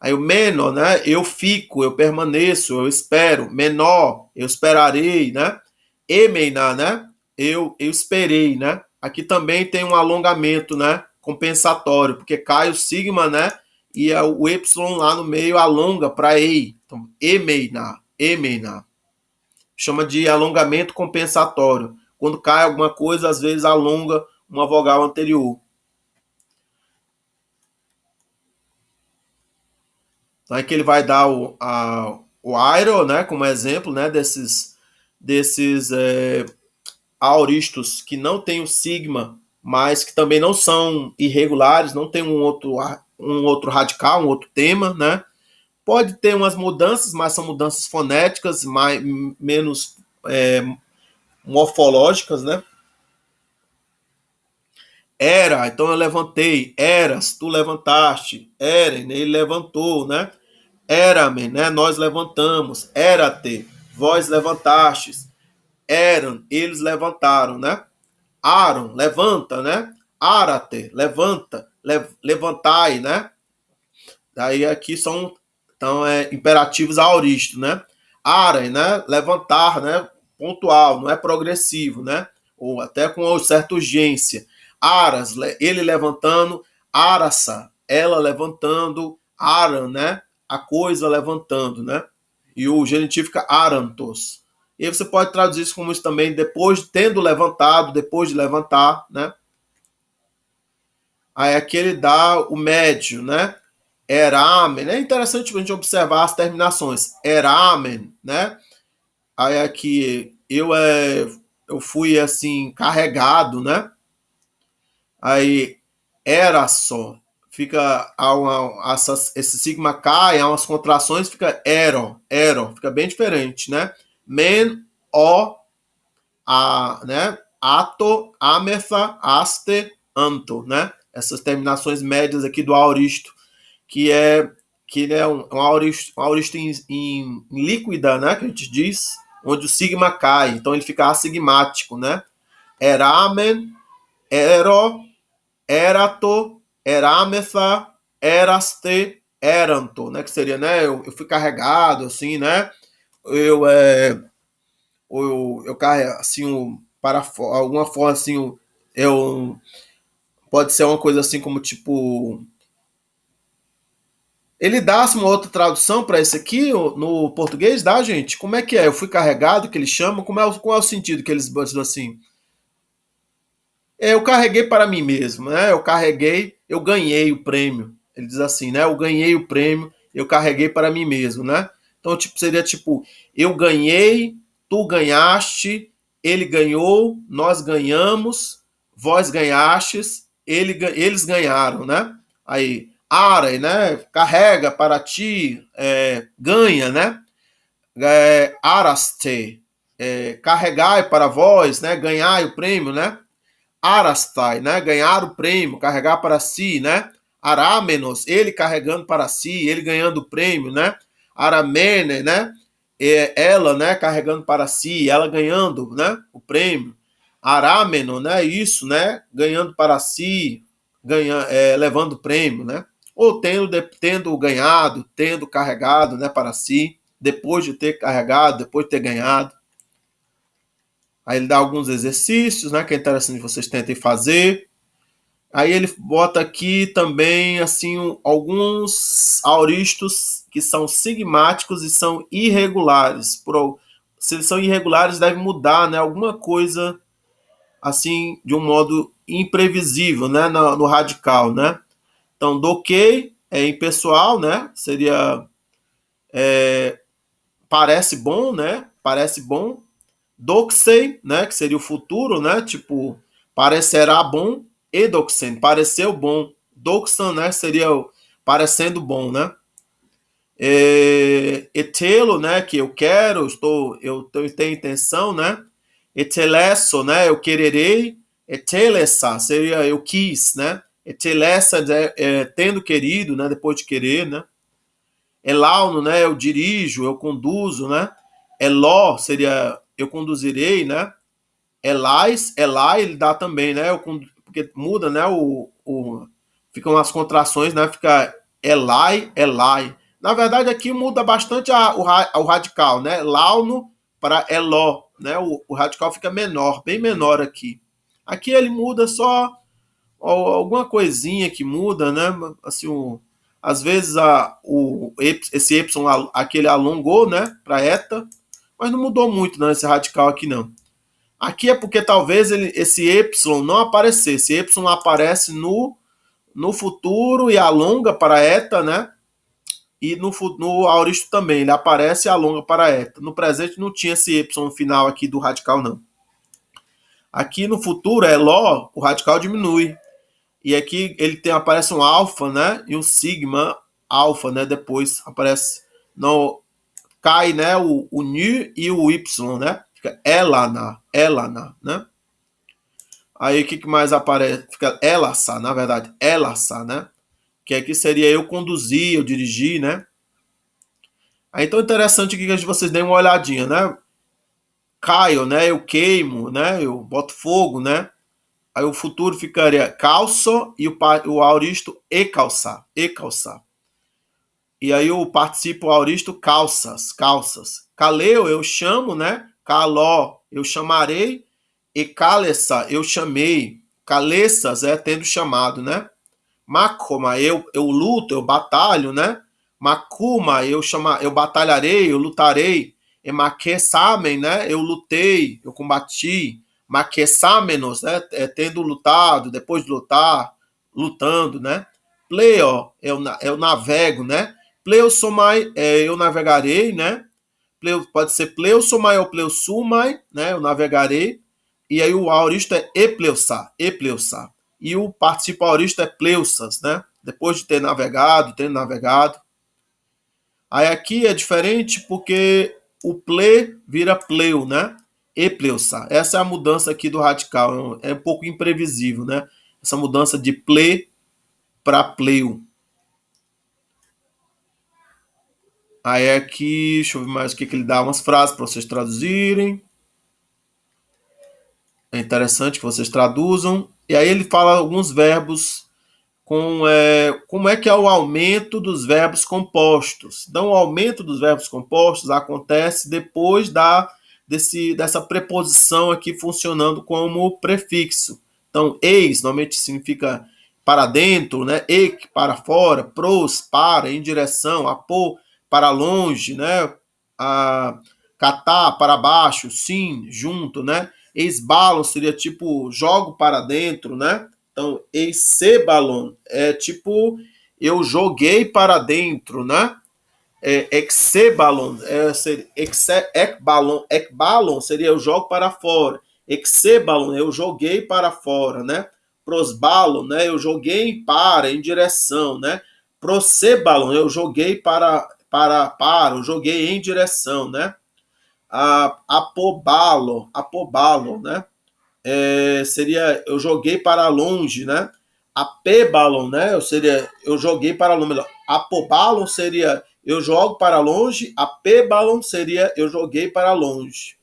Aí o menor, né? Eu fico, eu permaneço, eu espero. Menor, eu esperarei, né? Emeinar, né? Eu esperei, né? Aqui também tem um alongamento, né? Compensatório, porque cai o sigma, né? E o epsilon lá no meio alonga para ei. Então, emeinar. Chama de alongamento compensatório. Quando cai alguma coisa, às vezes alonga uma vogal anterior. Então é que ele vai dar o airo, né, como exemplo, né, desses aoristos que não tem o sigma, mas que também não são irregulares, não tem um outro radical, um outro tema, né? Pode ter umas mudanças, mas são mudanças fonéticas, menos morfológicas, né? Era, então eu levantei. Eras, tu levantaste. Eren, ele levantou, né? Eramen, né? Nós levantamos. Erate, vós levantastes. Eram, eles levantaram, né? Aaron, levanta, né? Arate, levanta. Levantai, né? Daí aqui são então, imperativos aoristos, né? Aren, né? Levantar, né? Pontual, não é progressivo, né? Ou até com certa urgência. Aras, ele levantando. Arasa, ela levantando. Aran, né? A coisa levantando, né? E o genitivo fica arantos. E aí você pode traduzir isso como isso também, depois tendo levantado, depois de levantar, né? Aí aqui ele dá o médio, né? Eramen, é interessante a gente observar as terminações. Eramen, né? Aí aqui eu fui assim carregado, né? Aí era só, fica esse sigma cai, há umas contrações, fica fica bem diferente, né? Men, o, né? Ato, ametha, aste, anto, né? Essas terminações médias aqui do aoristo, que é um aoristo em líquida, né? Que a gente diz, onde o sigma cai, então ele fica assigmático, né? Eramen, ero, erato, erametha, eraste, eranto, né? Que seria, né? Eu fui carregado, assim, né? Eu carrego, assim, para alguma forma, assim, eu pode ser uma coisa assim como tipo. Ele dá uma outra tradução para esse aqui no português, dá, gente? Como é que é? Eu fui carregado, que eles chamam? Qual é o sentido que eles dizem assim? Eu carreguei para mim mesmo, né? Eu ganhei o prêmio. Ele diz assim, né? Eu ganhei o prêmio, eu carreguei para mim mesmo, né? Então, tipo, seria tipo, eu ganhei, tu ganhaste, ele ganhou, nós ganhamos, vós ganhastes, eles ganharam, né? Aí, are, né? Carrega para ti, ganha, né? Araste, carregai para vós, né? Ganhai o prêmio, né? Arastai, né? Ganhar o prêmio, carregar para si, né? Aramenos, ele carregando para si, ele ganhando o prêmio, né? Aramene, né? Ela, né? Carregando para si, ela ganhando, né? O prêmio. Arameno, né? Isso, né? Ganhando para si, levando o prêmio, né? Ou tendo ganhado, tendo carregado, né? Para si, depois de ter carregado, depois de ter ganhado. Aí ele dá alguns exercícios, né, que é interessante vocês tentem fazer. Aí ele bota aqui também assim alguns aoristos que são sigmáticos e são irregulares. Se eles são irregulares, deve mudar, né, alguma coisa assim de um modo imprevisível, né, no radical, né? Então, doquei é impessoal, né? Seria parece bom, né? Parece bom. Doxei, né, que seria o futuro, né, tipo, parecerá bom, e doxen, pareceu bom. Doxan, né, seria parecendo bom, né. Etelo, né, que eu quero, eu tenho intenção, né. Etelesso, né, eu quererei. Etelessa seria eu quis, né? Etelessa tendo querido, né? Depois de querer, né? Elauno, né? Eu dirijo, eu conduzo, né? Eló seria eu conduzirei, né? Elai, ele dá também, né? Porque muda, né? Ficam as contrações, né? Fica Elai. Na verdade, aqui muda bastante o radical, né? Launo para Eló, né? O radical fica menor, bem menor aqui. Aqui ele muda só alguma coisinha que muda, né? Assim, às vezes esse Y aqui ele alongou, né? Para eta, mas não mudou muito, né? Esse radical aqui não. Aqui é porque talvez esse Y não aparecesse. Esse Y aparece no futuro e alonga para eta, né? E no auristo também, ele aparece e alonga para eta. No presente não tinha esse Y final aqui do radical, não. Aqui no futuro, Ló, o radical diminui. E aqui aparece um alfa, né? E um sigma alfa, né? Depois aparece, cai, né? O nu e o Y, né? Fica Elana, né? Aí o que mais aparece? Fica Elassa, na verdade, Elassa, né? Que aqui seria eu conduzir, eu dirigir, né? Aí então é interessante aqui que vocês deem uma olhadinha, né? Caio, né? Eu queimo, né? Eu boto fogo, né? Aí o futuro ficaria calço e o auristo e calçar. E aí o participo auristo calças. Caleu, eu chamo, né? Caló, eu chamarei. E calessa, eu chamei. Calessas é tendo chamado, né? Macoma, eu luto, eu batalho, né? Macuma, eu batalharei, eu lutarei. E maquesamen, né? Eu lutei, eu combati. Maquesamenos, né? Tendo lutado, depois de lutar, lutando, né? Pleo, eu navego, né? Pleosomai, eu navegarei, né? Pode ser pleosomai ou pleosumai, né? Eu navegarei. E aí o auristo é epleusa. E o participo auristo é pleusas, né? Depois de ter navegado. Aí aqui é diferente porque o ple vira pleu, né? Epleusa. Essa é a mudança aqui do radical. É um pouco imprevisível, né? Essa mudança de ple para pleu. Aí aqui, deixa eu ver mais o que ele dá. Umas frases para vocês traduzirem. É interessante que vocês traduzam. E aí ele fala alguns verbos como é que é o aumento dos verbos compostos. Então, o aumento dos verbos compostos acontece depois dessa preposição aqui funcionando como prefixo. Então, eis normalmente significa para dentro, né? Ec, para fora, pros, para, em direção, apô, para longe, né? Catar, para baixo, sim, junto, né? Eisbalon seria tipo jogo para dentro, né? Então, eisebalon é tipo eu joguei para dentro, né? Exebalon, ekbalon seria eu jogo para fora. Exebalon, eu joguei para fora, né? Prosbalon, né? Eu joguei para, em direção, né? Prosebalon, eu joguei para, eu joguei em direção, né? Apobalo, né? Seria eu joguei para longe, né? Apebalon, né? Eu joguei para longe. Apobalon seria eu jogo para longe. Apebalon seria eu joguei para longe.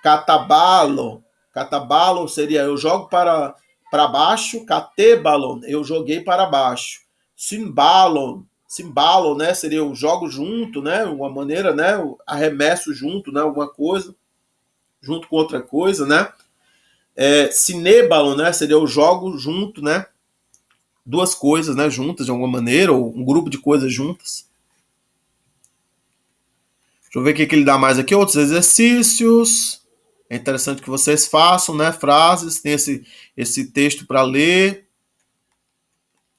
Catabalon seria eu jogo para baixo. Catebalon, eu joguei para baixo. Cimbalon, né? Seria eu jogo junto, né? Uma maneira, né? Eu arremesso junto, né? Alguma coisa junto com outra coisa, né? Cinebalon, né? Seria eu jogo junto, né? Duas coisas, né? Juntas de alguma maneira, ou um grupo de coisas juntas. Deixa eu ver o que ele dá mais aqui. Outros exercícios. É interessante que vocês façam, né? Frases. Tem esse texto para ler.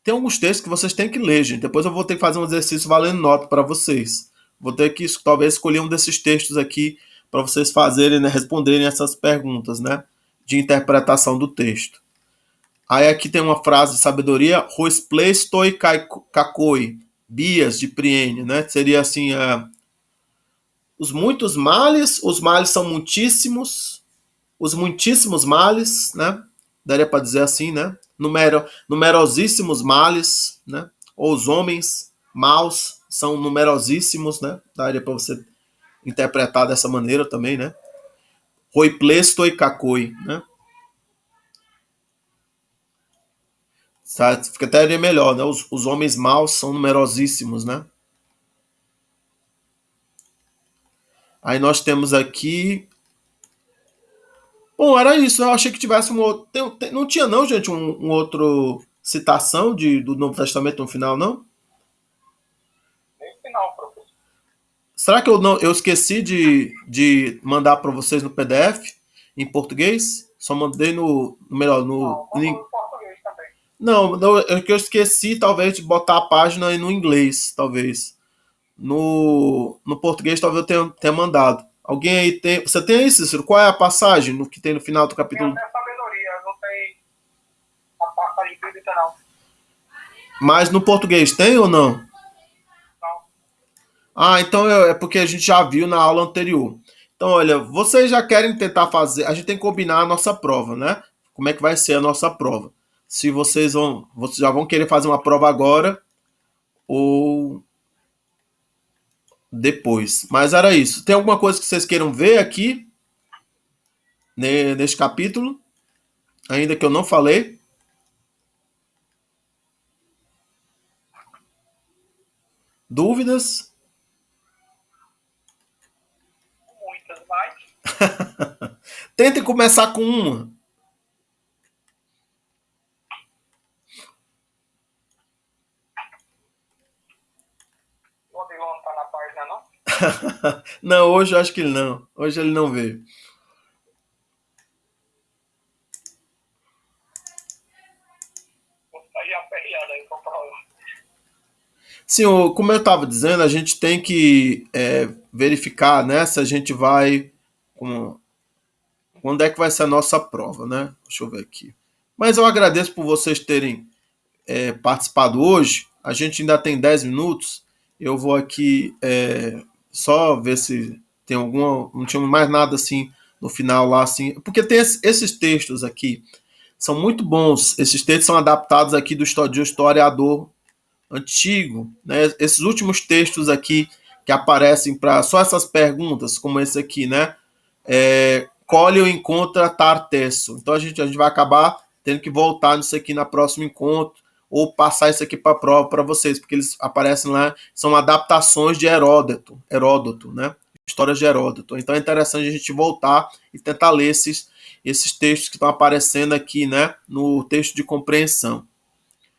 Tem alguns textos que vocês têm que ler, gente. Depois eu vou ter que fazer um exercício valendo nota para vocês. Vou ter que talvez escolher um desses textos aqui para vocês fazerem, né? Responderem essas perguntas, né? De interpretação do texto. Aí aqui tem uma frase de sabedoria, Hos pleistoi kakoi, bias de Priênio, né? Seria assim, os males são muitíssimos, os muitíssimos males, né? daria para dizer assim, né? Numerosíssimos males, né? Ou os homens maus são numerosíssimos, né? Daria para você interpretar dessa maneira também, né? Hoi plesto e kakoi, né? Fica até melhor, né? Os homens maus são numerosíssimos, né? Aí nós temos aqui. Bom, era isso. Eu achei que tivesse um outro. Não tinha, não, gente, um outro citação do Novo Testamento no final, não? Nem final, professor. Será que eu esqueci de mandar para vocês no PDF em português? Só mandei melhor, Não, mandou em português também. Não, eu esqueci talvez de botar a página no inglês, talvez. No português talvez eu tenha mandado. Alguém aí tem. Você tem aí, Cícero? Qual é a passagem que tem no final do Tem capítulo? até sabedoria, não tem a passagem bíblica, não. Mas no português tem ou não? Não. Ah, então é porque a gente já viu na aula anterior. Então, olha, vocês já querem tentar fazer. A gente tem que combinar a nossa prova, né? Como é que vai ser a nossa prova? Se vocês já vão querer fazer uma prova agora ou depois. Mas era isso. Tem alguma coisa que vocês queiram ver aqui neste capítulo? Ainda que eu não falei? Dúvidas? Muitas, mas Tentem começar com uma. o Odilon não tá na página, não. Não, hoje eu acho que ele não. Hoje ele não veio. Vou sair aperreado aí com a prova. Sim, como eu estava dizendo, a gente tem que verificar, né, se a gente vai. Quando é que vai ser a nossa prova, né? Deixa eu ver aqui. Mas eu agradeço por vocês terem participado hoje. A gente ainda tem 10 minutos. Eu vou aqui só ver se tem alguma. Não tinha mais nada assim no final lá, assim. Porque tem esses textos aqui. São muito bons. Esses textos são adaptados aqui de um historiador antigo, né? Esses últimos textos aqui que aparecem para só essas perguntas, como esse aqui, né? Colhe ou encontra Tartesso. Então a gente vai acabar tendo que voltar nisso aqui na próximo encontro ou passar isso aqui para a prova para vocês, porque eles aparecem lá, são adaptações de Heródoto, né? Histórias de Heródoto. Então é interessante a gente voltar e tentar ler esses textos que estão aparecendo aqui, né? No texto de compreensão.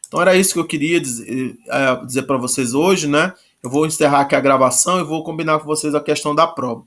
Então era isso que eu queria dizer para vocês hoje, né? Eu vou encerrar aqui a gravação e vou combinar com vocês a questão da prova.